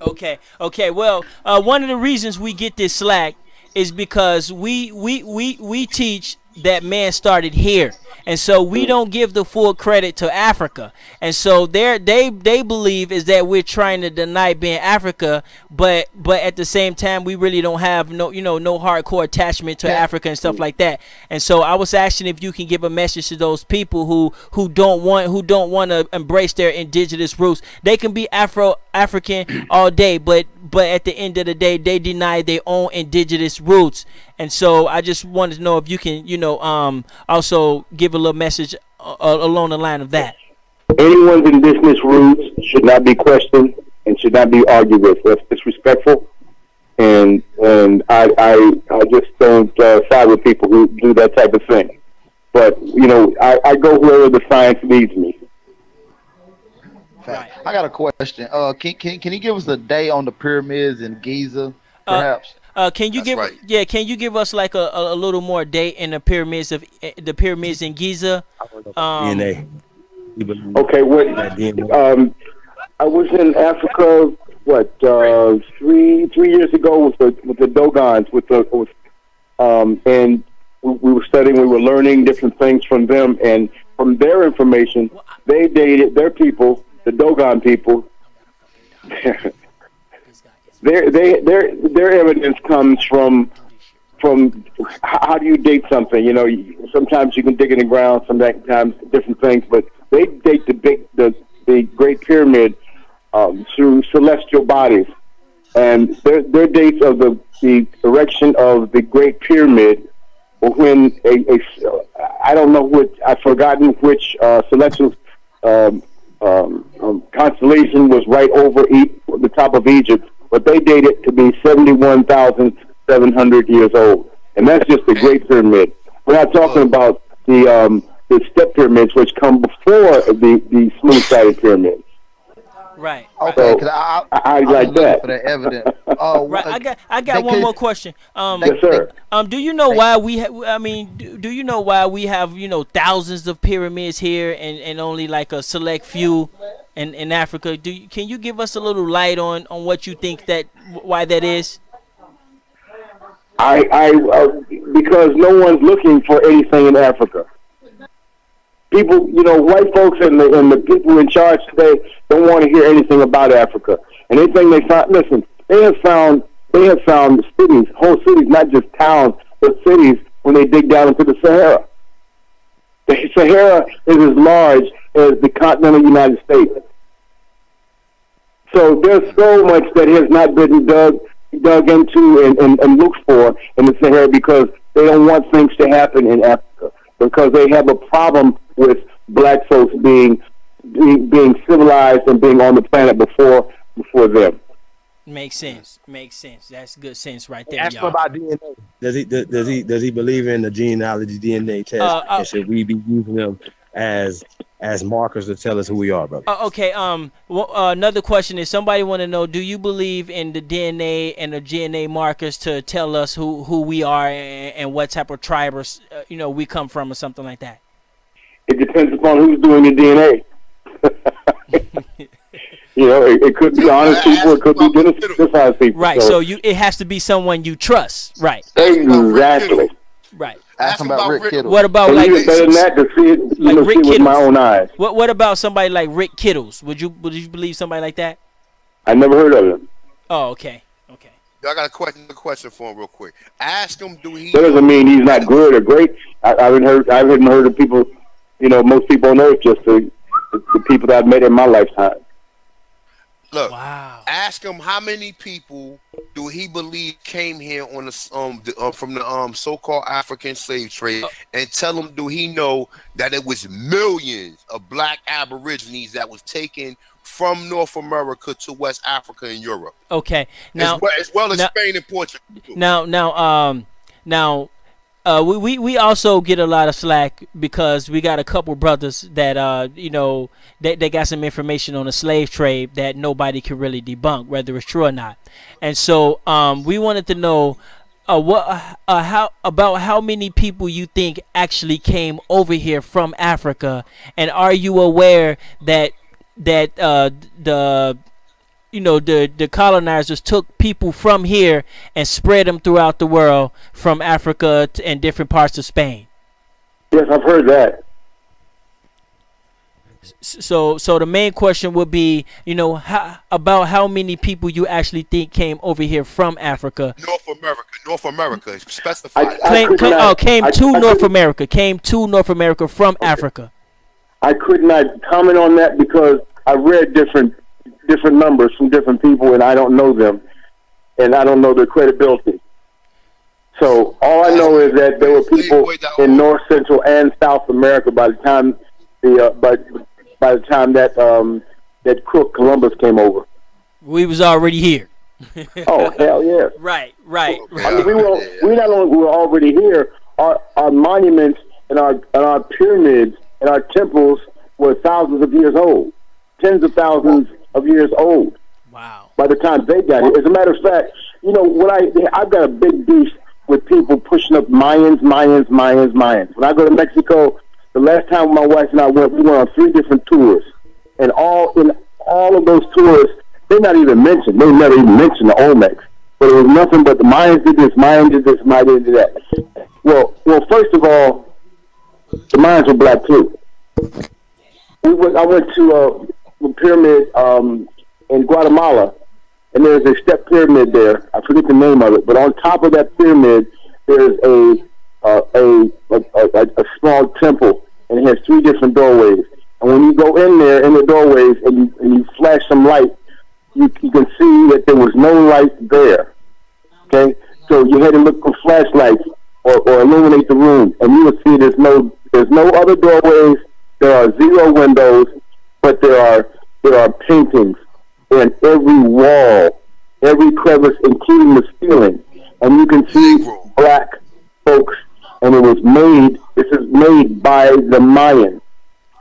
Okay. Well, one of the reasons we get this slack is because we teach that man started here, and so we don't give the full credit to Africa, and so they believe is that we're trying to deny being Africa, but at the same time we really don't have no hardcore attachment to Africa and stuff like that. And so I was asking if you can give a message to those people who don't want to embrace their indigenous roots. They can be African all day, but at the end of the day they deny their own indigenous roots. And so I just wanted to know if you can, also give a little message along the line of that. Anyone's indigenous roots should not be questioned and should not be argued with. That's disrespectful, and I just don't side with people who do that type of thing. But I go wherever the science leads me. Right. I got a question. Can you give us a day on the pyramids in Giza, perhaps? Can you That's give right. yeah? Can you give us like a little more date in the pyramids in Giza? DNA. You believe Okay, what? that DNA? I was in Africa. What? 3 years ago with the Dogons and we were studying. We were learning different things from them, and from their information, they dated their people, the Dogon people. Their evidence comes from how do you date something? You know, sometimes you can dig in the ground, sometimes different things, but they date the Great Pyramid through celestial bodies, and their dates of the erection of the Great Pyramid were when I don't know which, I've forgotten which celestial constellation was right over the top of Egypt, but they date it to be 71,700 years old, and that's just the Great Pyramid. We're not talking about the step pyramids, which come before the smooth-sided pyramid. Right. Okay, So, cause I was like looking that. for that evidence. Right. I got one more question. Yes, sir. Do you know why we do you know why we have, thousands of pyramids here and only like a select few in Africa? Can you give us a little light on what you think why that is? Because no one's looking for anything in Africa. People, white folks and the people in charge today don't want to hear anything about Africa. And anything they find, listen, they have found cities, whole cities, not just towns, but cities when they dig down into the Sahara. The Sahara is as large as the continental United States. So there's so much that has not been dug into and looked for in the Sahara because they don't want things to happen in Africa, because they have a problem with black folks being civilized and being on the planet before them. Makes sense. That's good sense right there, Ask him y'all. about DNA. Does he believe in the genealogy DNA test? And should we be using them as markers to tell us who we are, brother? Okay. Another question is, somebody want to know: do you believe in the DNA and the DNA markers to tell us who we are and what type of tribe or we come from or something like that? It depends upon who's doing the DNA. It could be honest people, it could be dishonest people. Right. So it has to be someone you trust. Right. Exactly. Right. Ask him about Rick Kittle. What about And like even better than that, to see it, like Rick see with my Kittles? own eyes. What about somebody like Rick Kittles? Would you believe somebody like that? I never heard of him. Oh, okay. Y'all got a question for him real quick. Ask him, do he? That doesn't mean he's not good or great. I haven't heard of people. Most people on earth, just the people that I've met in my lifetime. Look, Wow. ask him how many people do he believe came here on the from the so-called African slave trade, and tell him, do he know that it was millions of black aborigines that was taken from North America to West Africa and Europe? Okay. Now, as well as Spain and Portugal. Now, we also get a lot of slack because we got a couple brothers that they got some information on the slave trade that nobody can really debunk, whether it's true or not. And so we wanted to know how many people you think actually came over here from Africa, and are you aware that the colonizers took people from here and spread them throughout the world, from Africa and different parts of Spain? Yes, I've heard that. So the main question would be, about how many people you actually think came over here from Africa? North America, specified. Came to North America from Africa. I could not comment on that because I read different numbers from different people, and I don't know them, and I don't know their credibility. So all I know is that there were people in North, Central, and South America by the time that crook Columbus came over. We was already here. Oh hell yeah! Right. I mean, we not only were already here. Our monuments and our pyramids and our temples were thousands of years old, tens of thousands of years old. Wow. By the time they got here, as a matter of fact, you know, I've got a big beef with people pushing up Mayans. When I go to Mexico, the last time my wife and I went, we went on 3 different tours, and in all of those tours, they're not even mentioned. They never even mentioned the Olmecs. But it was nothing but the Mayans did this, Mayans did this, Mayans did that. Well, first of all, the Mayans were black too. I went to a pyramid in Guatemala, and there's a step pyramid there. I forget the name of it, but on top of that pyramid, there's a small temple, and it has 3 different doorways. And when you go in there in the doorways and you flash some light, you can see that there was no light there. Okay, so you had to look for flashlights or illuminate the room, and you will see there's no other doorways. There are 0 windows, but there are paintings in every wall, every crevice, including the ceiling, and you can see black folks. And it was made. This is made by the Mayans.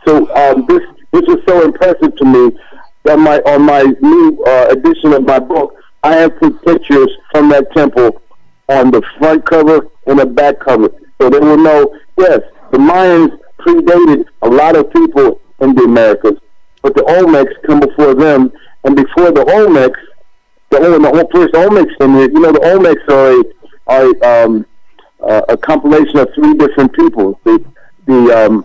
So this was so impressive to me. On my new edition of my book, I have put pictures from that temple on the front cover and the back cover, so they will know. Yes, the Mayans predated a lot of people in the Americas, but the Olmecs come before them, and before the Olmecs, the first Olmecs in here. You know, the Olmecs are a compilation of 3 different people: the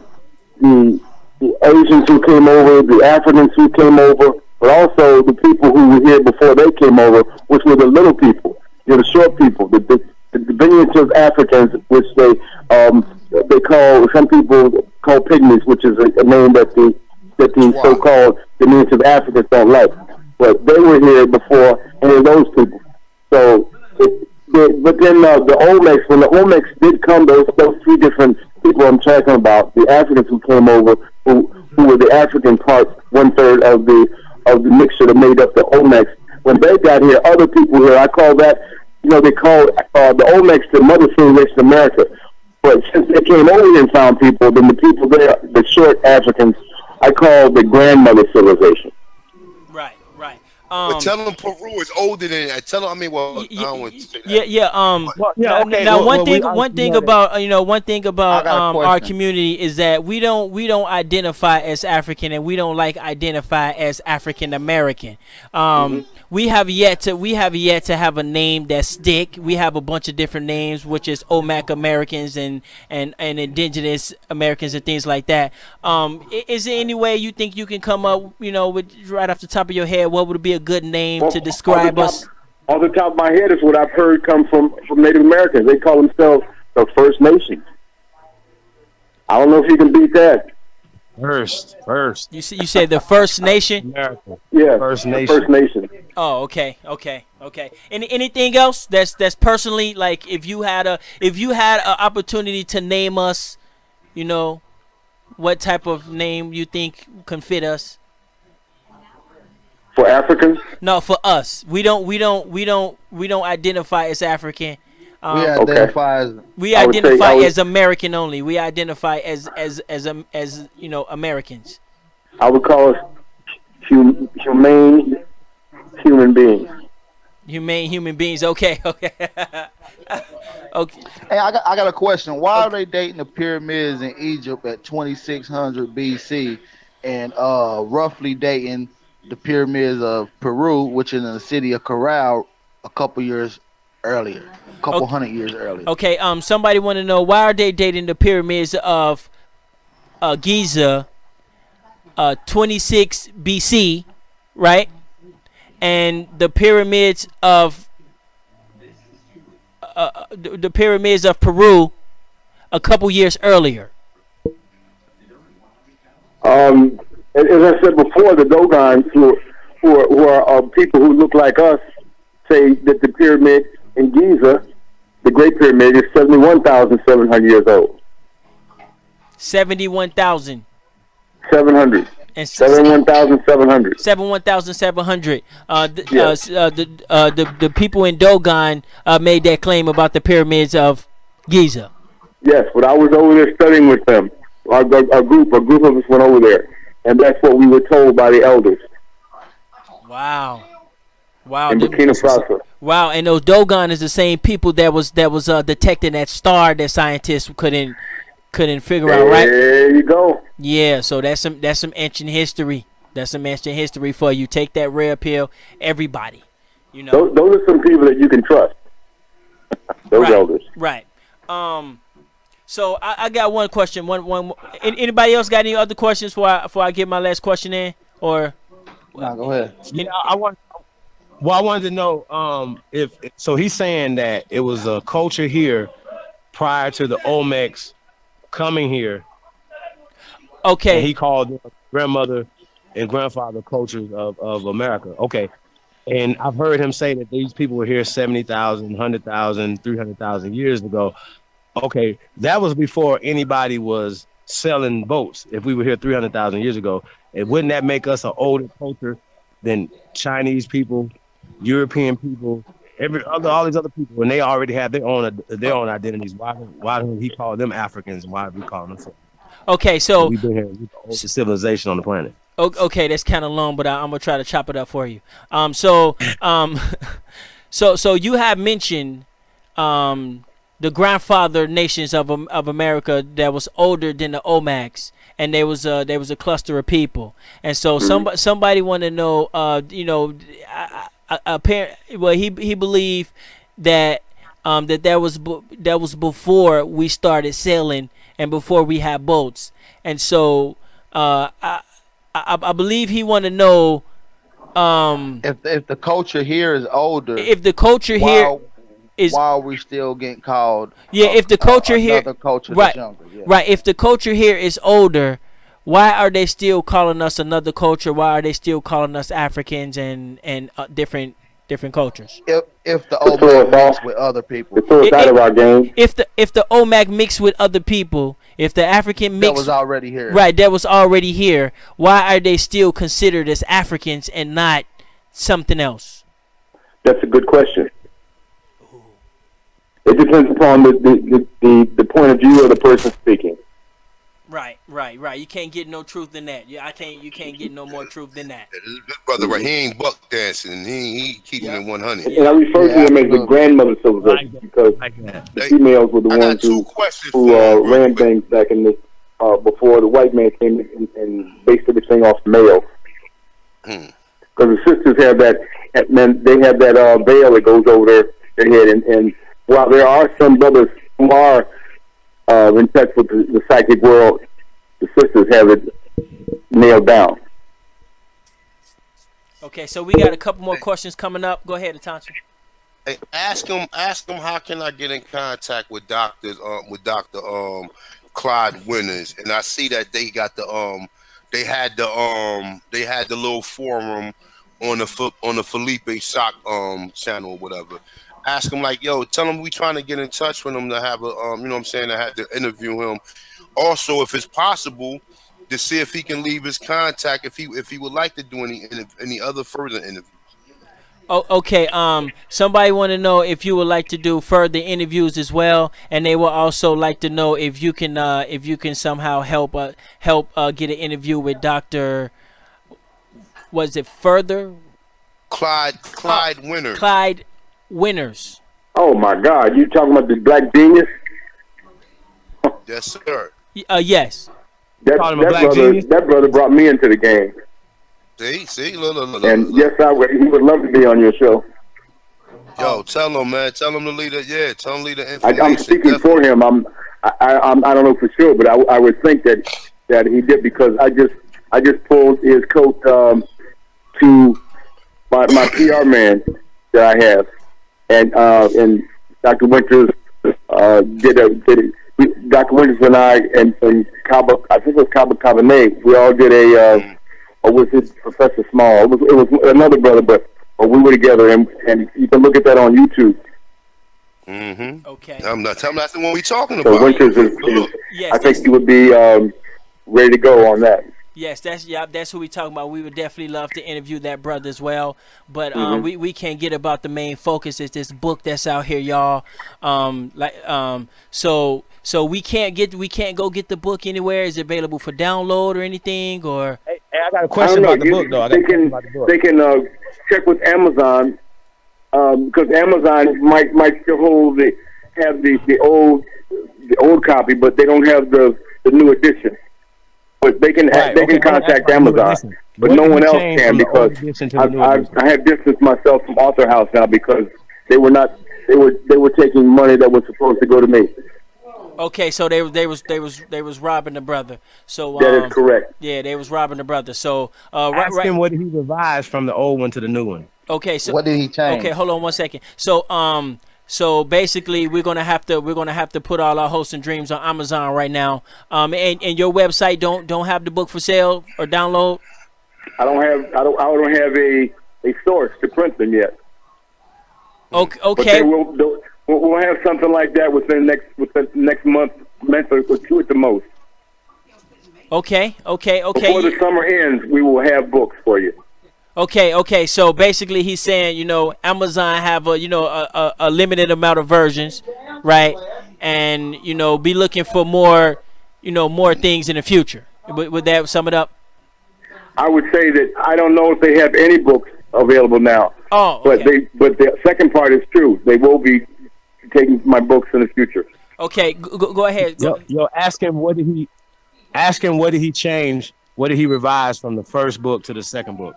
Asians who came over, the Africans who came over, but also the people who were here before they came over, which were the little people, the short people, the diminutive Africans, which they call, some people call pygmies, which is a name that the so-called diminutive Africans don't like. But they were here before any of those people. So, but then the Olmecs, when the Olmecs did come, those 3 different people I'm talking about, the Africans who came over, who were the African part, 1/3 of the mixture that made up the Olmecs. When they got here, other people here, I call that, they call the Olmecs the mother civilization of America. But since they came over here and found people, then the people there, the short Africans, I call the grandmother civilization. Right. But tell them Peru is older than that. Tell them, I don't want to say that. Okay. Now, one thing about our community is that we don't identify as African, and we don't identify as African American. We have yet to have a name that stick. We have a bunch of different names, which is Olmec Americans and indigenous Americans and things like that. Is there any way you think you can come up, with right off the top of your head, what would be a good name to describe us? Off the top of my head is what I've heard come from Native Americans. They call themselves the First Nation. I don't know if you can beat that. First. You said the First Nation? America. Yeah, First Nation. First Nation. Oh, okay. Anything else that's personally, like, if you had an opportunity to name us, what type of name you think can fit us? For Africans? No, for us. We don't identify as African. We identify as American only. We identify as Americans. I would call us humane human beings. Humane human beings. Okay. Okay. Hey, I got a question. Why are they dating the pyramids in Egypt at 2600 BC and roughly dating the pyramids of Peru, which is in the city of Corral, a couple years earlier, hundred years earlier? Okay. Somebody want to know, why are they dating the pyramids of Giza, 26 BC, right? And the pyramids of Peru a couple years earlier. As I said before, the Dogons, who are people who look like us, say that the pyramid in Giza, the Great Pyramid, is 71,700 years old. 71,000. 700. And 71,700. 71,700. The people in Dogon made that claim about the pyramids of Giza. Yes, but I was over there studying with them. A group of us went over there, and that's what we were told by the elders. Wow. In Burkina Faso. Wow, and those Dogon is the same people that was detecting that star that scientists couldn't figure out, right? There you go. Yeah, so that's some ancient history. That's some ancient history for you. Take that red pill, everybody. You know. Those are some people that you can trust. Those elders. Right. So I got one question. Anybody else got any other questions before I get my last question in? Or No, go ahead. Yeah, I wanted to know if so. He's saying that it was a culture here prior to the Olmecs coming here. Okay. And he called them grandmother and grandfather cultures of America. Okay. And I've heard him say that these people were here 70,000, 100,000, 300,000 years ago. Okay, that was before anybody was selling boats. If we were here 300,000 years ago, and wouldn't that make us an older culture than Chinese people, European people, all these other people, and they already have their own identities? Why don't he call them Africans, and why do we call them so? Okay, so we've been here, we're the oldest civilization on the planet. Okay, that's kind of long, but I'm gonna try to chop it up for you. So you have mentioned the grandfather nations of America that was older than the Olmecs, and there was a cluster of people, and so somebody want to know, he believed that that was before we started sailing and before we had boats, and so I believe he want to know if the culture here is older. If the culture here is, why are we still getting called? If the culture here, culture right, younger, right. If the culture here is older, why are they still calling us another culture? Why are they still calling us Africans and different cultures? If the Olmec mix with other people, it's out of our game. If the Olmec mix with other people, if the African mix that was already here, right, that was already here, why are they still considered as Africans and not something else? That's a good question. It depends upon the point of view of the person speaking. Right. You can't get no truth in that. Yeah, you can't get no more truth than that. This brother, right? He ain't buck dancing. He keeping it 100. And I refer to them as the grandmother civilization because the females were the ones who ran things back in this before the white man came and based everything off the male. Because the sisters have that, they have that veil that goes over their head, and while there are some brothers who are in touch with the psychic world, the sisters have it nailed down. Okay, so we got a couple more questions coming up. Go ahead, Atancha. Hey, ask him how can I get in contact with Dr. Clyde Winters, and I see that they got they had the little forum on the Felipe Sock channel or whatever. Ask him like, yo, tell him we trying to get in touch with him to have a I had to interview him. Also, if it's possible, to see if he can leave his contact if he would like to do any other further interviews. Oh, okay. Somebody want to know if you would like to do further interviews as well, and they will also like to know if you can somehow help get an interview with Dr. Was it further? Clyde Winters. Clyde Winters. Oh my God! You talking about the black genius? Yes, sir. Yes. That brother brought me into the game. See, look. And yes, he would love to be on your show. Yo, tell him, man. Tell him to lead it. Yeah, tell him to lead the information. I'm speaking for him. I don't know for sure, but I would think that he did because I just pulled his coat to my PR man that I have, and Dr. Winters Dr. Winters and I and Kaba, I think it was Kaba Cabernet, we all did or was it Professor Small? It was another brother, but we were together, and you can look at that on YouTube. Mm-hmm. Okay. I'm not telling that's the one we talking so about. Winters is yes, I think he would be ready to go on that. Yes, that's who we talking about. We would definitely love to interview that brother as well. But we can't get about the main focus. It's this book that's out here, y'all. So we can't go get the book anywhere. Is it available for download or anything? Or hey, I got a question about the book though. They can check with Amazon. because Amazon might still have the old copy, but they don't have the new edition. But they can contact Amazon, but no one else can, because I have distanced myself from Author House now, because they were taking money that was supposed to go to me. Okay, so they was robbing the brother. So that is correct. Yeah, they was robbing the brother. So ask him what he revised from the old one to the new one. Okay, so what did he change? Okay, hold on 1 second. So basically, we're gonna have to put all our hopes and dreams on Amazon right now. And your website don't have the book for sale or download. I don't have a source to print them yet. Okay. But we'll have something like that within the next month or two at the most. Okay. Before the summer ends, we will have books for you. Okay. So basically, he's saying, Amazon have a limited amount of versions, right? And be looking for more things in the future. Would that sum it up? I would say that I don't know if they have any books available now. Oh, okay. But the second part is true. They will be taking my books in the future. Okay, go ahead. Yo, ask him what did he change? What did he revise from the first book to the second book?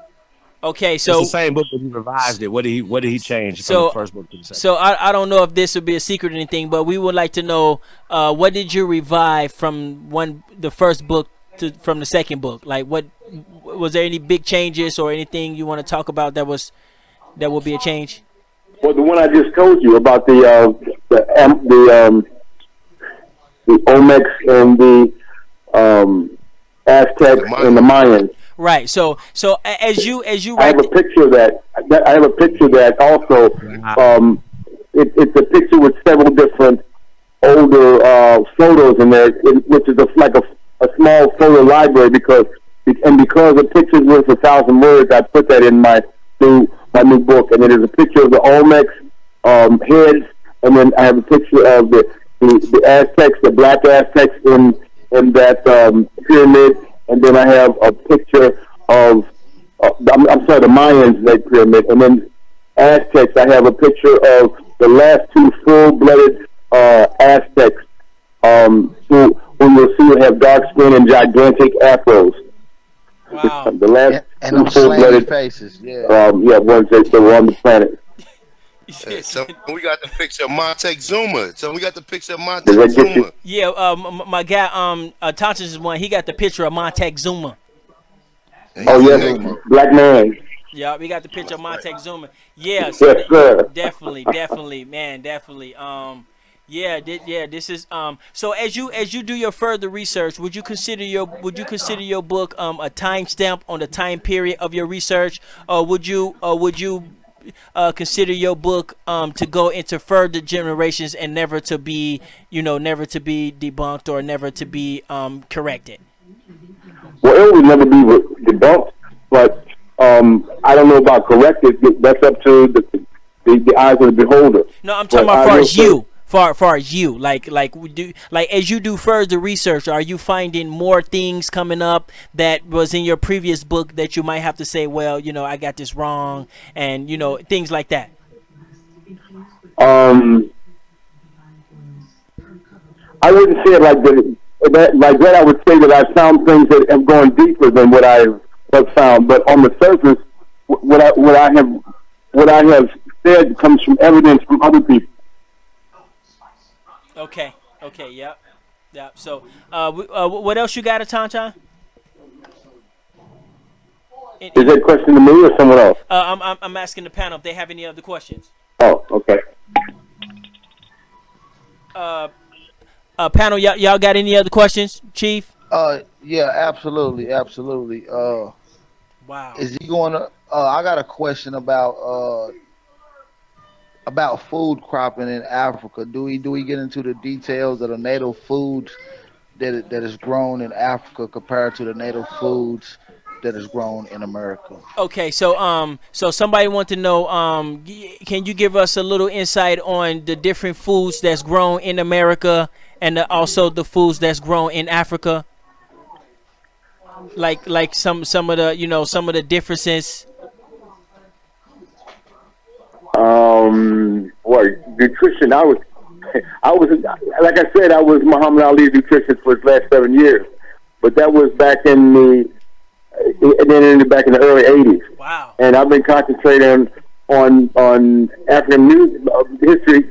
Okay, so it's the same book, but he revised it. What did he change from the first book to the second? So I don't know if this would be a secret or anything, but we would like to know what did you revive from the first book from the second book? Like, what was there any big changes or anything you want to talk about that will be a change? Well, the one I just told you about the Olmecs and the Aztecs and the Mayans. Right. So as you I have a picture of that. I have a picture of that also. It's a picture with several different older photos in there, which is like a small photo library, because a picture's worth 1,000 words. I put that in my new book, and it is a picture of the Olmecs heads, and then I have a picture of the Aztecs, the black Aztecs in that pyramid. And then I have a picture of, the Mayans, that pyramid. And then Aztecs, I have a picture of the last two full-blooded Aztecs, who you'll see will have dark skin and gigantic afros. Wow. The last and two full-blooded faces, ones that were on the planet. So we got the picture of Montezuma. Montezuma. Yeah, my guy, Thompson is one. He got the picture of Montezuma. Oh yes, black man. Yeah, we got the picture of Montezuma. Yeah, so yes, sir. Definitely, man, definitely. This is So as you do your further research, would you consider your book a timestamp on the time period of your research, or would you consider your book to go into further generations and never to be debunked or never to be corrected? Well, it would never be debunked, but I don't know about corrected. That's up to the eyes of the beholder. No, I'm talking about far as you, like as you do further research, are you finding more things coming up that was in your previous book that you might have to say, well, I got this wrong, and things like that? I wouldn't say it like that. Like that, I would say that I found things that have gone deeper than what I have found. But on the surface, what I have said comes from evidence from other people. Okay. Yep. So, what else you got, Atoncha? Is that a question to me or someone else? I'm asking the panel if they have any other questions. Oh, okay. Panel, y'all got any other questions, Chief? Yeah, absolutely. Wow. Is he going to? I got a question about food cropping in Africa. Do we get into the details of the native foods that is grown in Africa compared to the native foods that is grown in America? Okay, so somebody want to know, can you give us a little insight on the different foods that's grown in America and also the foods that's grown in Africa? Like some of the differences. nutrition. I was like I said, I was Muhammad Ali's nutritionist for his last 7 years, but that was back in the early '80s. Wow. And I've been concentrating on African music history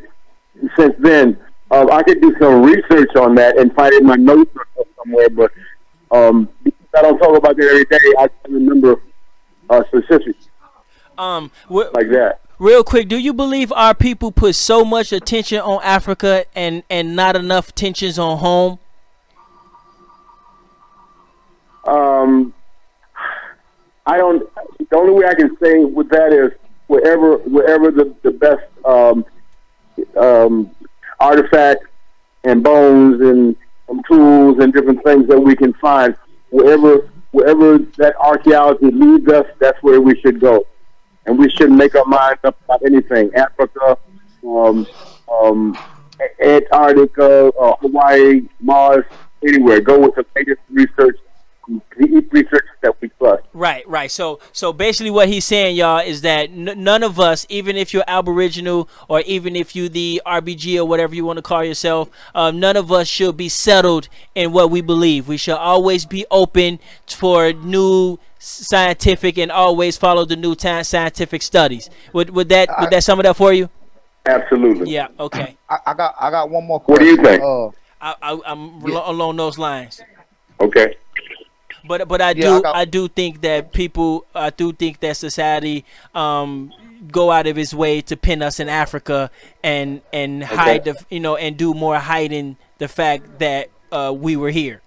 since then. I could do some research on that and find it in my notes or somewhere, but because I don't talk about that every day, I can't remember specifics like that. Real quick, do you believe our people put so much attention on Africa and not enough attentions on home? I don't. The only way I can say with that is wherever the best artifacts and bones and tools and different things that we can find, wherever that archaeology leads us, that's where we should go. And we shouldn't make our minds up about anything. Africa, Antarctica, Hawaii, Mars, anywhere. Go with the latest research that we trust. Right. So basically what he's saying, y'all, is that none of us, even if you're Aboriginal or even if you the RBG or whatever you want to call yourself, none of us should be settled in what we believe. We should always be open for new scientific and always follow the new scientific studies. Would that sum it up for you? Absolutely. Yeah. Okay. I got one more What do question. you think? I'm along those lines. Okay. But I do think that society go out of its way to pin us in Africa and hide and do more hiding the fact that we were here.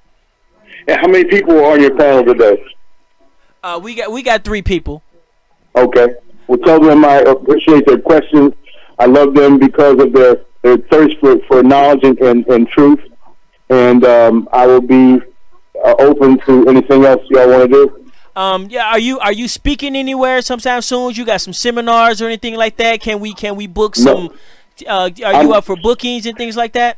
And how many people are on your panel today? We got 3 people. Okay. Well, tell them I appreciate their questions. I love them because of their thirst for knowledge and truth. And I will be open to anything else y'all want to do. Yeah. Are you speaking anywhere sometime soon? You got some seminars or anything like that? Can we book some? Are you up for bookings and things like that?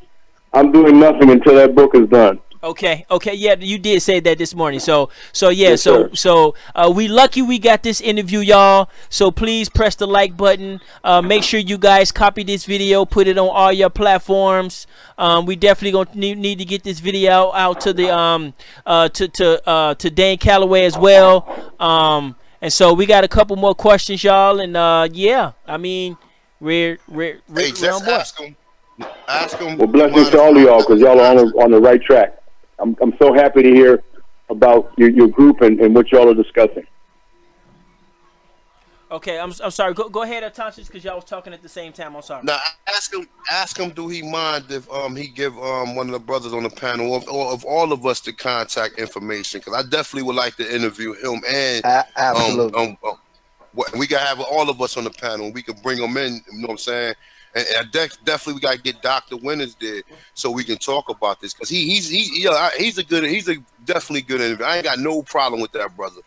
I'm doing nothing until that book is done. Okay. Yeah, you did say that this morning. So yeah. Yes, So we lucky we got this interview, y'all. So please press the like button. Make sure you guys copy this video, put it on all your platforms. We definitely gonna need to get this video out to the to Dan Calloway as well. And so we got a couple more questions, y'all. And yeah, I mean we're just ask them. Well, blessings to all of y'all because y'all are on the right track. I'm so happy to hear about your group and what y'all are discussing. Okay, I'm sorry. Go ahead, Autochthonous, because y'all was talking at the same time. I'm sorry. Now ask him. Do he mind if he give one of the brothers on the panel or of all of us the contact information? Because I definitely would like to interview him and Absolutely. We can have all of us on the panel. We can bring them in. You know what I'm saying? And definitely we gotta get Dr. Winters there so we can talk about this because he's definitely good interview. I ain't got no problem with that brother.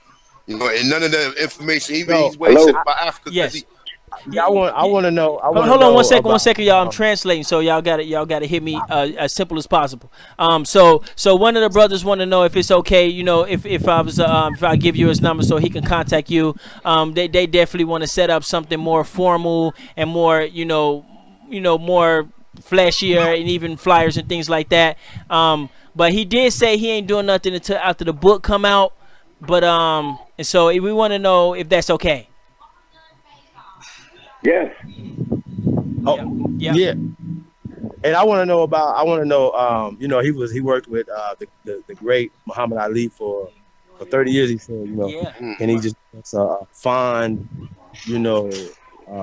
You know, and none of the information he's wasted about Africa. Yes. I want to know. Hold on one second, y'all. I'm translating, so y'all got to hit me as simple as possible. So one of the brothers want to know if it's okay, you know, if I give you his number so he can contact you. They definitely want to set up something more formal and more, more flashier and even flyers and things like that. But he did say he ain't doing nothing until after the book come out. But and so we want to know if that's okay. Yes. Oh, yeah. And I want to know, he worked with the great Muhammad Ali for 30 years. He said, and he just a fond,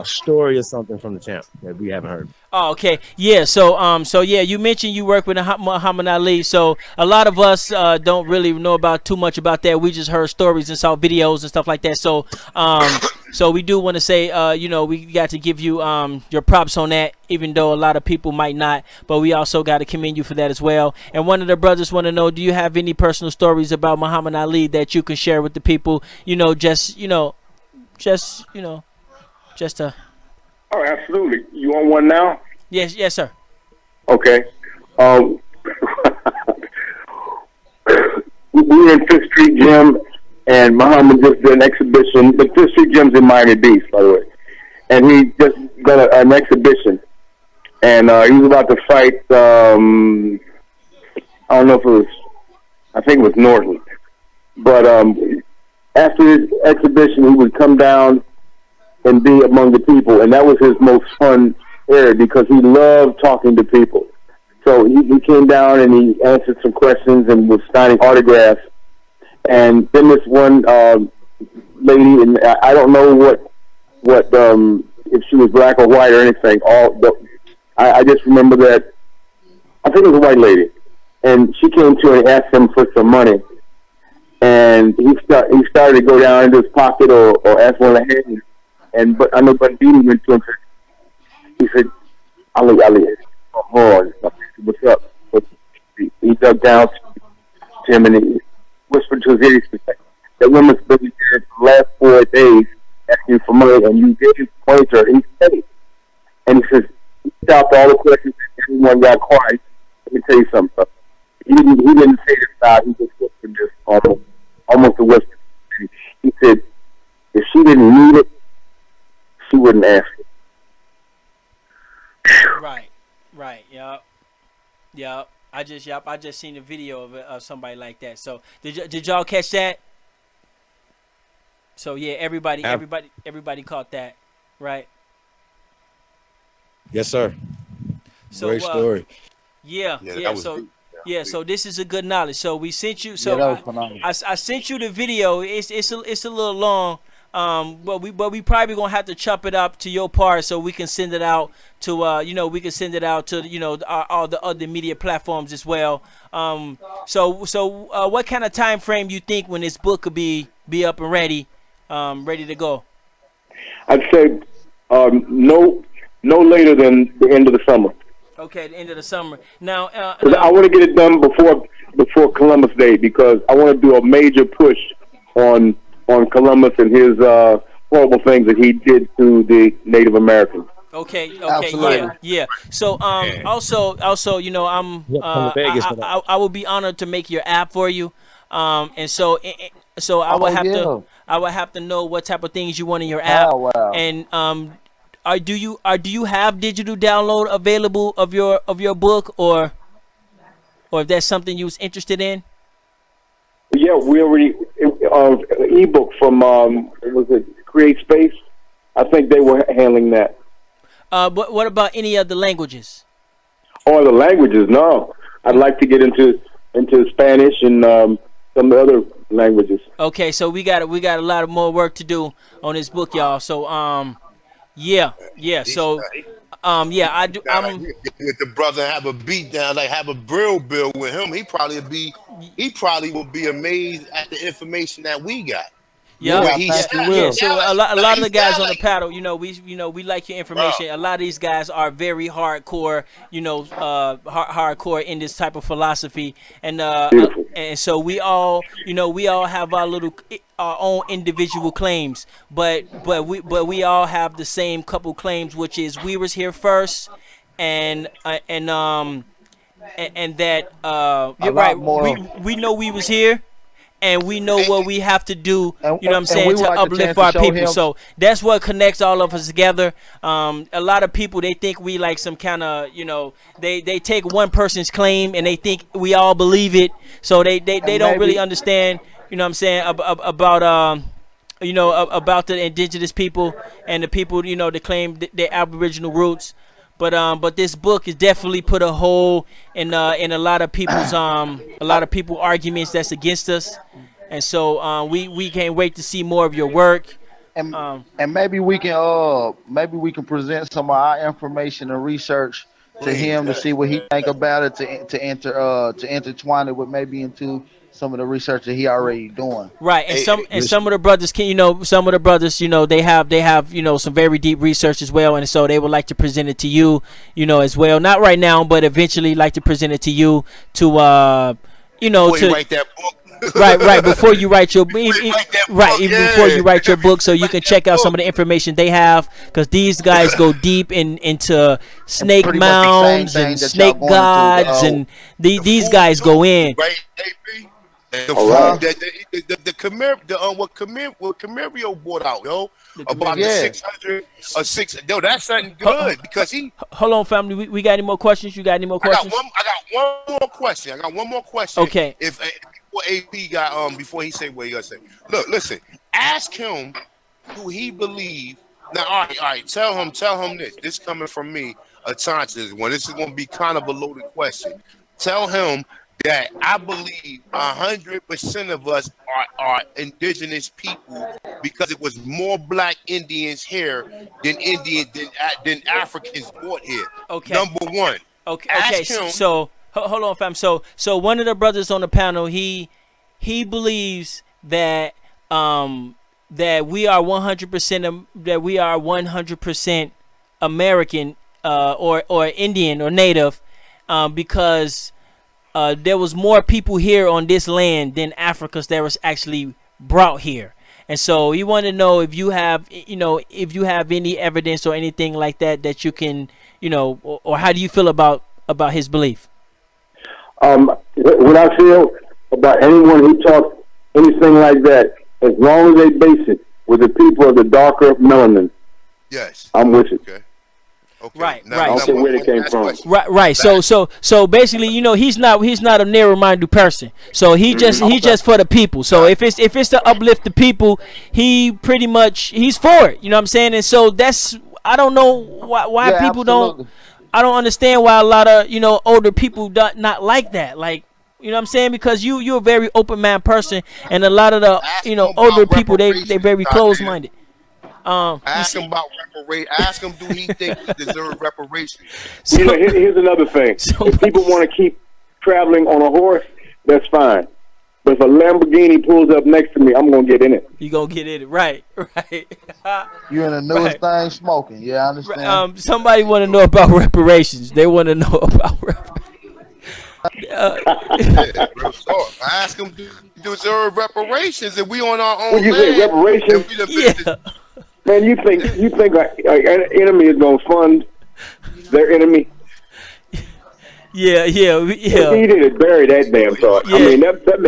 story or something from the champ that we haven't heard. Oh, okay. Yeah. So you mentioned you work with Muhammad Ali. So a lot of us don't really know about too much about that. We just heard stories and saw videos and stuff like that. So so we do want to say, we got to give you your props on that, even though a lot of people might not. But we also got to commend you for that as well. And one of the brothers want to know, do you have any personal stories about Muhammad Ali that you can share with the people? Oh, absolutely. You want one now? Yes, sir. Okay. We were in Fifth Street Gym, and Muhammad just did an exhibition. The Fifth Street Gym's in Miami Beach, by the way. And he just done an exhibition, and he was about to fight. I don't know if it was. I think it was Norton, but after his exhibition, he would come down and be among the people, and that was his most fun area because he loved talking to people. So he came down and he answered some questions and was signing autographs. And then this one lady, and I don't know what if she was black or white or anything. I just remember that I think it was a white lady, and she came to him and asked him for some money. And he started to go down into his pocket or ask one of the hands. But I know Bandini went to him. He said, Ali, oh, what's up? He dug down to him and he whispered to his ear, that woman's been here for the last 4 days asking for money, and you gave money to her. He paid. And he says, he stopped all the questions and everyone got quiet. Let me tell you something. He didn't say this out. He just whispered this almost a whisper. He said, if she didn't need it, she wouldn't ask it. Right. Yep. I just seen a video of somebody like that. So did y'all catch that? So yeah, everybody caught that, right? Yes, sir. So, great story. So this is a good knowledge. So we sent you. So that was phenomenal. I sent you the video. It's a little long. But we probably gonna have to chop it up to your part so we can send it out to we can send it out to all the other media platforms as well. So what kind of time frame you think when this book could be up and ready to go? I'd say no later than the end of the summer. Okay, the end of the summer. Now, I want to get it done before Columbus Day because I want to do a major push on Columbus and his horrible things that he did to the Native Americans. Okay, Absolutely. yeah. So, also, I will be honored to make your app for you. And so I would have to know what type of things you want in your app. Oh, wow. And do you have digital download available of your book, or if that's something you was interested in? Yeah, we already ebook from was it Create Space? I think they were handling that. But what about any other languages? Oh, the languages? No, I'd like to get into Spanish and some other languages. Okay, so we got a lot of more work to do on this book, y'all. So yeah. So I do. With the brother have a beat down, like have a grill bill with him. He probably will be amazed at the information that we got. Yeah. So a lot of the guys on the panel, we like your information. A lot of these guys are very hardcore, hardcore in this type of philosophy, and so we all have our own individual claims, but we all have the same couple claims, which is we was here first, and that you're right. We know we was here. And we know what we have to do, to uplift our people. So that's what connects all of us together. A lot of people, they think we like some kind of, they take one person's claim and they think we all believe it. So they don't really understand, about the indigenous people and the people, that claim their Aboriginal roots. But this book has definitely put a hole in a lot of people's arguments that's against us, and so we can't wait to see more of your work. And maybe we can present some of our information and research to him to see what he think about it to intertwine it with maybe into some of the research that he already doing. Right, and some of the brothers they have some very deep research as well, and so they would like to present it to you, as well. Not right now, but eventually like to present it to you before you write that book. right before you write your before you write your book, so you can check out some of the information they have, because these guys go deep into snake mounds and snake gods, and these guys go in. The All food right. that what Camario brought out, yo, about the Yeah. 600 or six. Yo, that's something good because he. Hold on, family. We got any more questions? You got any more questions? I got one more question. I got one more question. Okay. If before AP got before he said what he gonna say. Look, listen. Ask him, do he believe? Now, all right. Tell him this. This coming from me, a Autochthonous one. This is gonna be kind of a loaded question. Tell him that I believe 100% of us are indigenous people because it was more Black Indians here than Africans brought here. Okay. Number one. Okay. Ask him. So hold on, fam. So one of the brothers on the panel, he believes that that we are 100% American or Indian or Native because there was more people here on this land than Africans that was actually brought here. And so he wanted to know if you have any evidence or anything like that you can, or how do you feel about his belief? What I feel about anyone who talks anything like that, as long as they base it with the people of the darker melanin, Yes. I'm with it. Okay. Right, Now, right. I don't care where they came from. Right. So basically, he's not a narrow-minded person. So he just for the people. So if it's to uplift the people, he's for it. You know what I'm saying? And so I don't know why Yeah, people absolutely. don't. I don't understand why a lot of older people not like that. Like, you know what I'm saying? Because you're a very open-minded person, and a lot of the Ask him older about people they reparations, very goddamn. closed-minded. Ask him about reparations. Ask him, do he think we deserve reparations? So, Here's another thing. If people want to keep traveling on a horse, that's fine. But if a Lamborghini pulls up next to me, I'm going to get in it. you gonna get in it, right? You in the newest thing smoking. Yeah, I understand. Somebody want to know about reparations. They want to know about reparations. Yeah, real talk. Ask him, do we deserve reparations? And we on our own When you land. say reparations, and we the Yeah. man, you think an enemy is going to fund their enemy? Yeah. He need to bury that damn thought. Yeah. I mean, that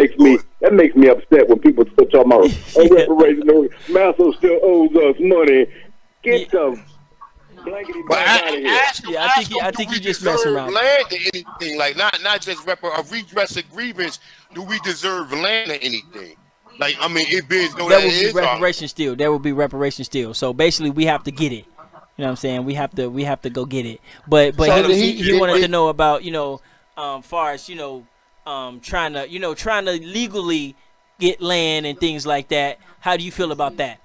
makes me upset when people still talking about reparations. Masso still owes us money. Get the blankety But out of here. ask him, Yeah, I think do he we just messing deserve around. land or anything? Like not just a redress of grievance. Do we deserve land or anything? Like, I mean, it being no There that will be is reparations still. There will be reparations still. So basically, we have to get it. You know what I'm saying? We have to go get it. But So he wanted to know about far as trying to legally get land and things like that. How do you feel about that?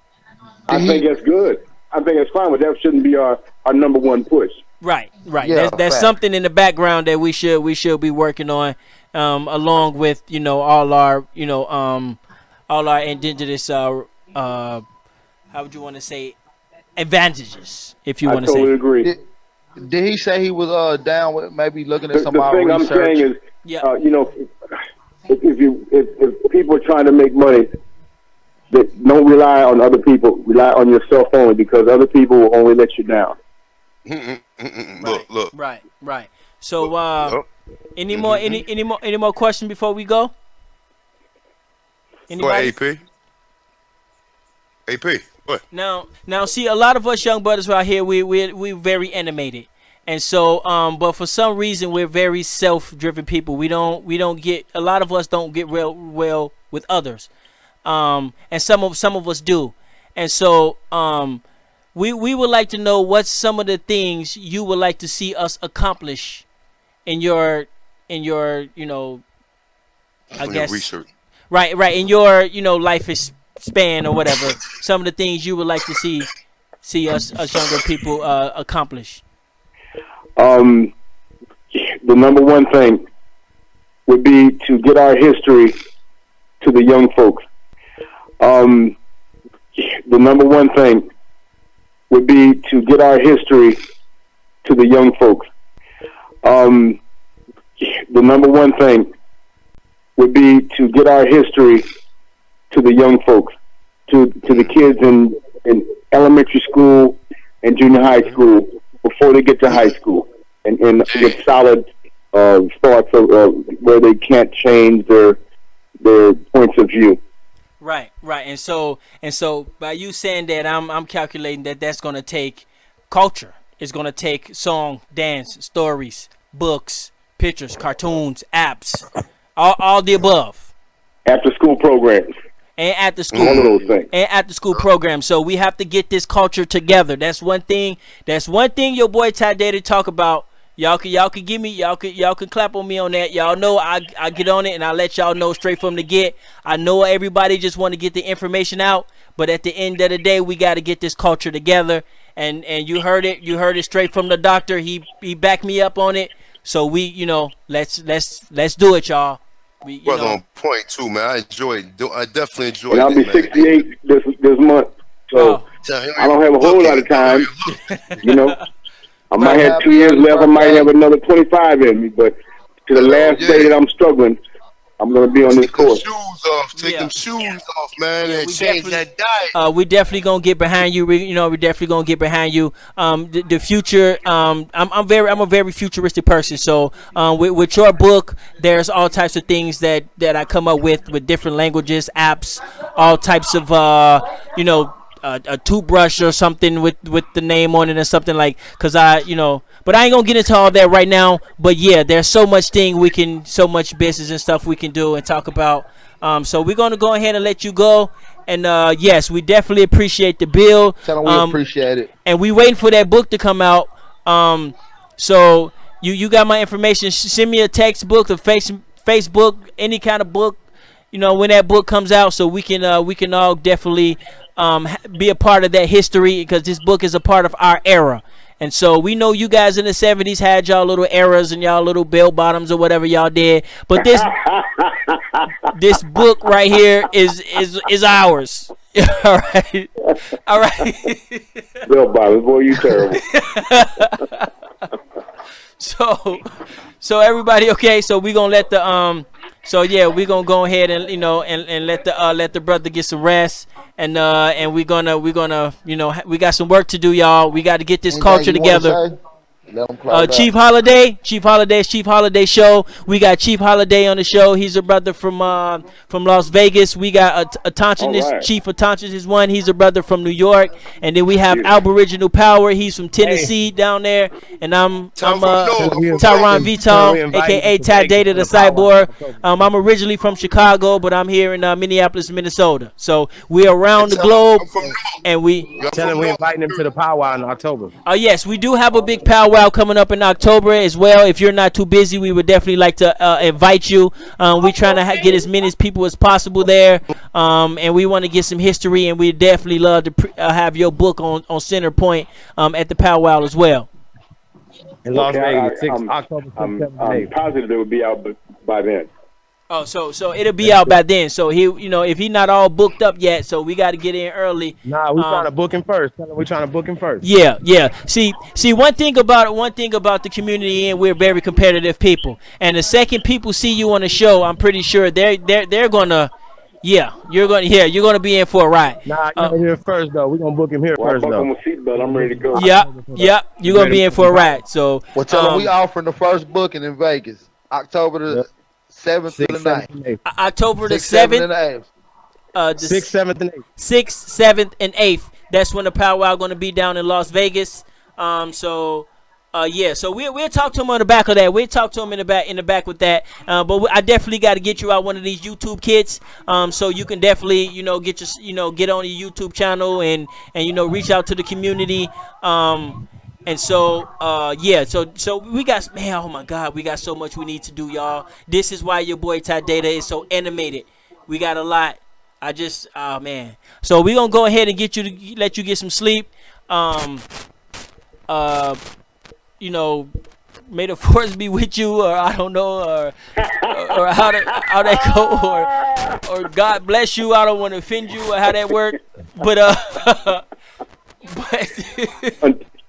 I think that's good. I think it's fine, but that shouldn't be our number one push. Right. Yeah, There's fact. something in the background that we should be working on, along with all our indigenous how would you want to say advantages, if you I want to totally say. agree. Did he say he was down with maybe looking at The some of our thing I'm research? saying is, Yeah. if people are trying to make money, that don't rely on other people. Rely on yourself only, because other people will only let you down. Look. Right. So Look. any more questions before we go? Go Anybody? ahead, AP. What? Now, see, a lot of us young brothers right here, we're very animated, and so, but for some reason, we're very self-driven people. We don't get, a lot of us don't get real well with others, and some of us do, and so, we would like to know what's some of the things you would like to see us accomplish in your, I guess, Research. right, in your, life is span or whatever, some of the things you would like to see us younger people accomplish. The number one thing would be to get our history to the young folks. The number one thing would be to get our history to the young folks. The number one thing would be to get our history to the young folks, to the kids in elementary school and junior high school before they get to high school, and get solid thoughts of where they can't change their their points of view. Right, right. And so by you saying that, I'm calculating that that's gonna take culture. It's gonna take song, dance, stories, books, pictures, cartoons, apps, all the above. After school programs. And at the school, All of those things. and at the school program. So we have to get this culture together. That's one thing. That's one thing your boy Ty Data talk about. Y'all can give me, y'all can clap on me on that. Y'all know I get on it and I let y'all know straight from the get. I know everybody just want to get the information out, but at the end of the day, we got to get this culture together. And you heard it straight from the doctor. He backed me up on it. So we, let's do it, y'all. Brother on point too, man. I definitely enjoyed and I'll it, be 68 this month, so I don't have a whole lot of time. I might have 2 years left. I might have another 25 in me, but to the last day that I'm struggling, I'm going to be on this course. Take them shoes off, man, and change that diet. We definitely gonna get behind you. We definitely gonna get behind you. The future. I'm a very futuristic person. So with your book, there's all types of things that I come up with different languages, apps, all types of a toothbrush or something with the name on it or something like. But I ain't gonna get into all that right now. But yeah, there's so much so much business and stuff we can do and talk about. So we're gonna go ahead and let you go. And yes, we definitely appreciate the bill. Tell them we appreciate it. And we waiting for that book to come out. So you got my information. Send me a textbook, or Facebook, any kind of book. When that book comes out, so we can all definitely be a part of that history, because this book is a part of our era. And so we know you guys in the 70s had y'all little eras and y'all little bell bottoms or whatever y'all did. But this book right here is ours. All right. All right. Bell bottoms, boy, you terrible. So everybody, okay, so we gonna let the we're gonna go ahead and and let the brother get some rest, and we're gonna we got some work to do, y'all. We got to get this culture together. Chief Holiday show. We got Chief Holiday on the show. He's a brother from Las Vegas. We got Autochthonous. Chief Autochthonous is one. He's a brother from New York. And then we have Aboriginal Power. He's from Tennessee down there. And I'm Tyron Vital, aka Ty Data the Cyborg. I'm originally from Chicago, but I'm here in Minneapolis, Minnesota. So we're around the globe, and tell him we're inviting him to the powwow in October. Yes, we do have a big powwow coming up in October as well. If you're not too busy, we would definitely like to invite you. We're trying to get as many people as possible there, and we want to get some history, and we definitely love to have your book on center point at the powwow as well. In Las Vegas, October 6th, I'm positive it will be out by then. Oh, so it'll be out by then. So if he's not all booked up yet, so we got to get in early. Nah, we're trying to book him first. We're trying to book him first. Yeah. See, one thing about the community, and we're very competitive people. And the second people see you on the show, I'm pretty sure they're gonna, you're gonna be in for a ride. Nah, you're here first though. We're gonna book him here first though. I'm seatbelt. I'm ready to go. Yep. You're gonna be in for a ride. So tell them we offering the first booking in Vegas, October the 7th to the 9th. October the 7th and 8th. 6th, 7th, and 8th. 6th, 7th, and 8th. That's when the powwow going to be down in Las Vegas. So we'll talk to him on the back of that. We'll talk to him in the back with that. But I definitely got to get you out one of these YouTube kits. So you can definitely get get on your YouTube channel and reach out to the community. And so so we got, man, oh my God, we got so much we need to do, y'all. This is why your boy Ty Data is so animated. We got a lot. Man. So we're gonna go ahead and let you get some sleep. May the force be with you, or I don't know, or how that go, or God bless you. I don't want to offend you, or how that work, but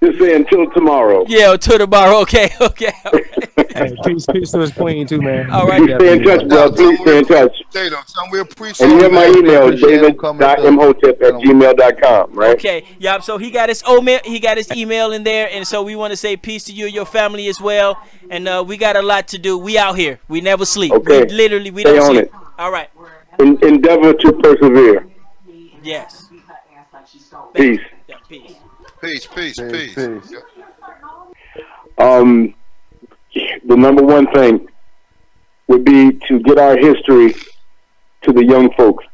Just say until tomorrow. Yeah, until tomorrow. Okay. Hey, peace to his queen too, man. All right. Please stay in touch, bro. Please stay in touch. We appreciate and you have my email, david.imhotep@gmail.com, right? Okay. Yeah. So he got his email in there, and so we want to say peace to you and your family as well. And we got a lot to do. We out here. We never sleep. Okay. We don't sleep. All right. endeavor to persevere. Yes. Peace. Yeah, peace. Peace. The number one thing would be to get our history to the young folks.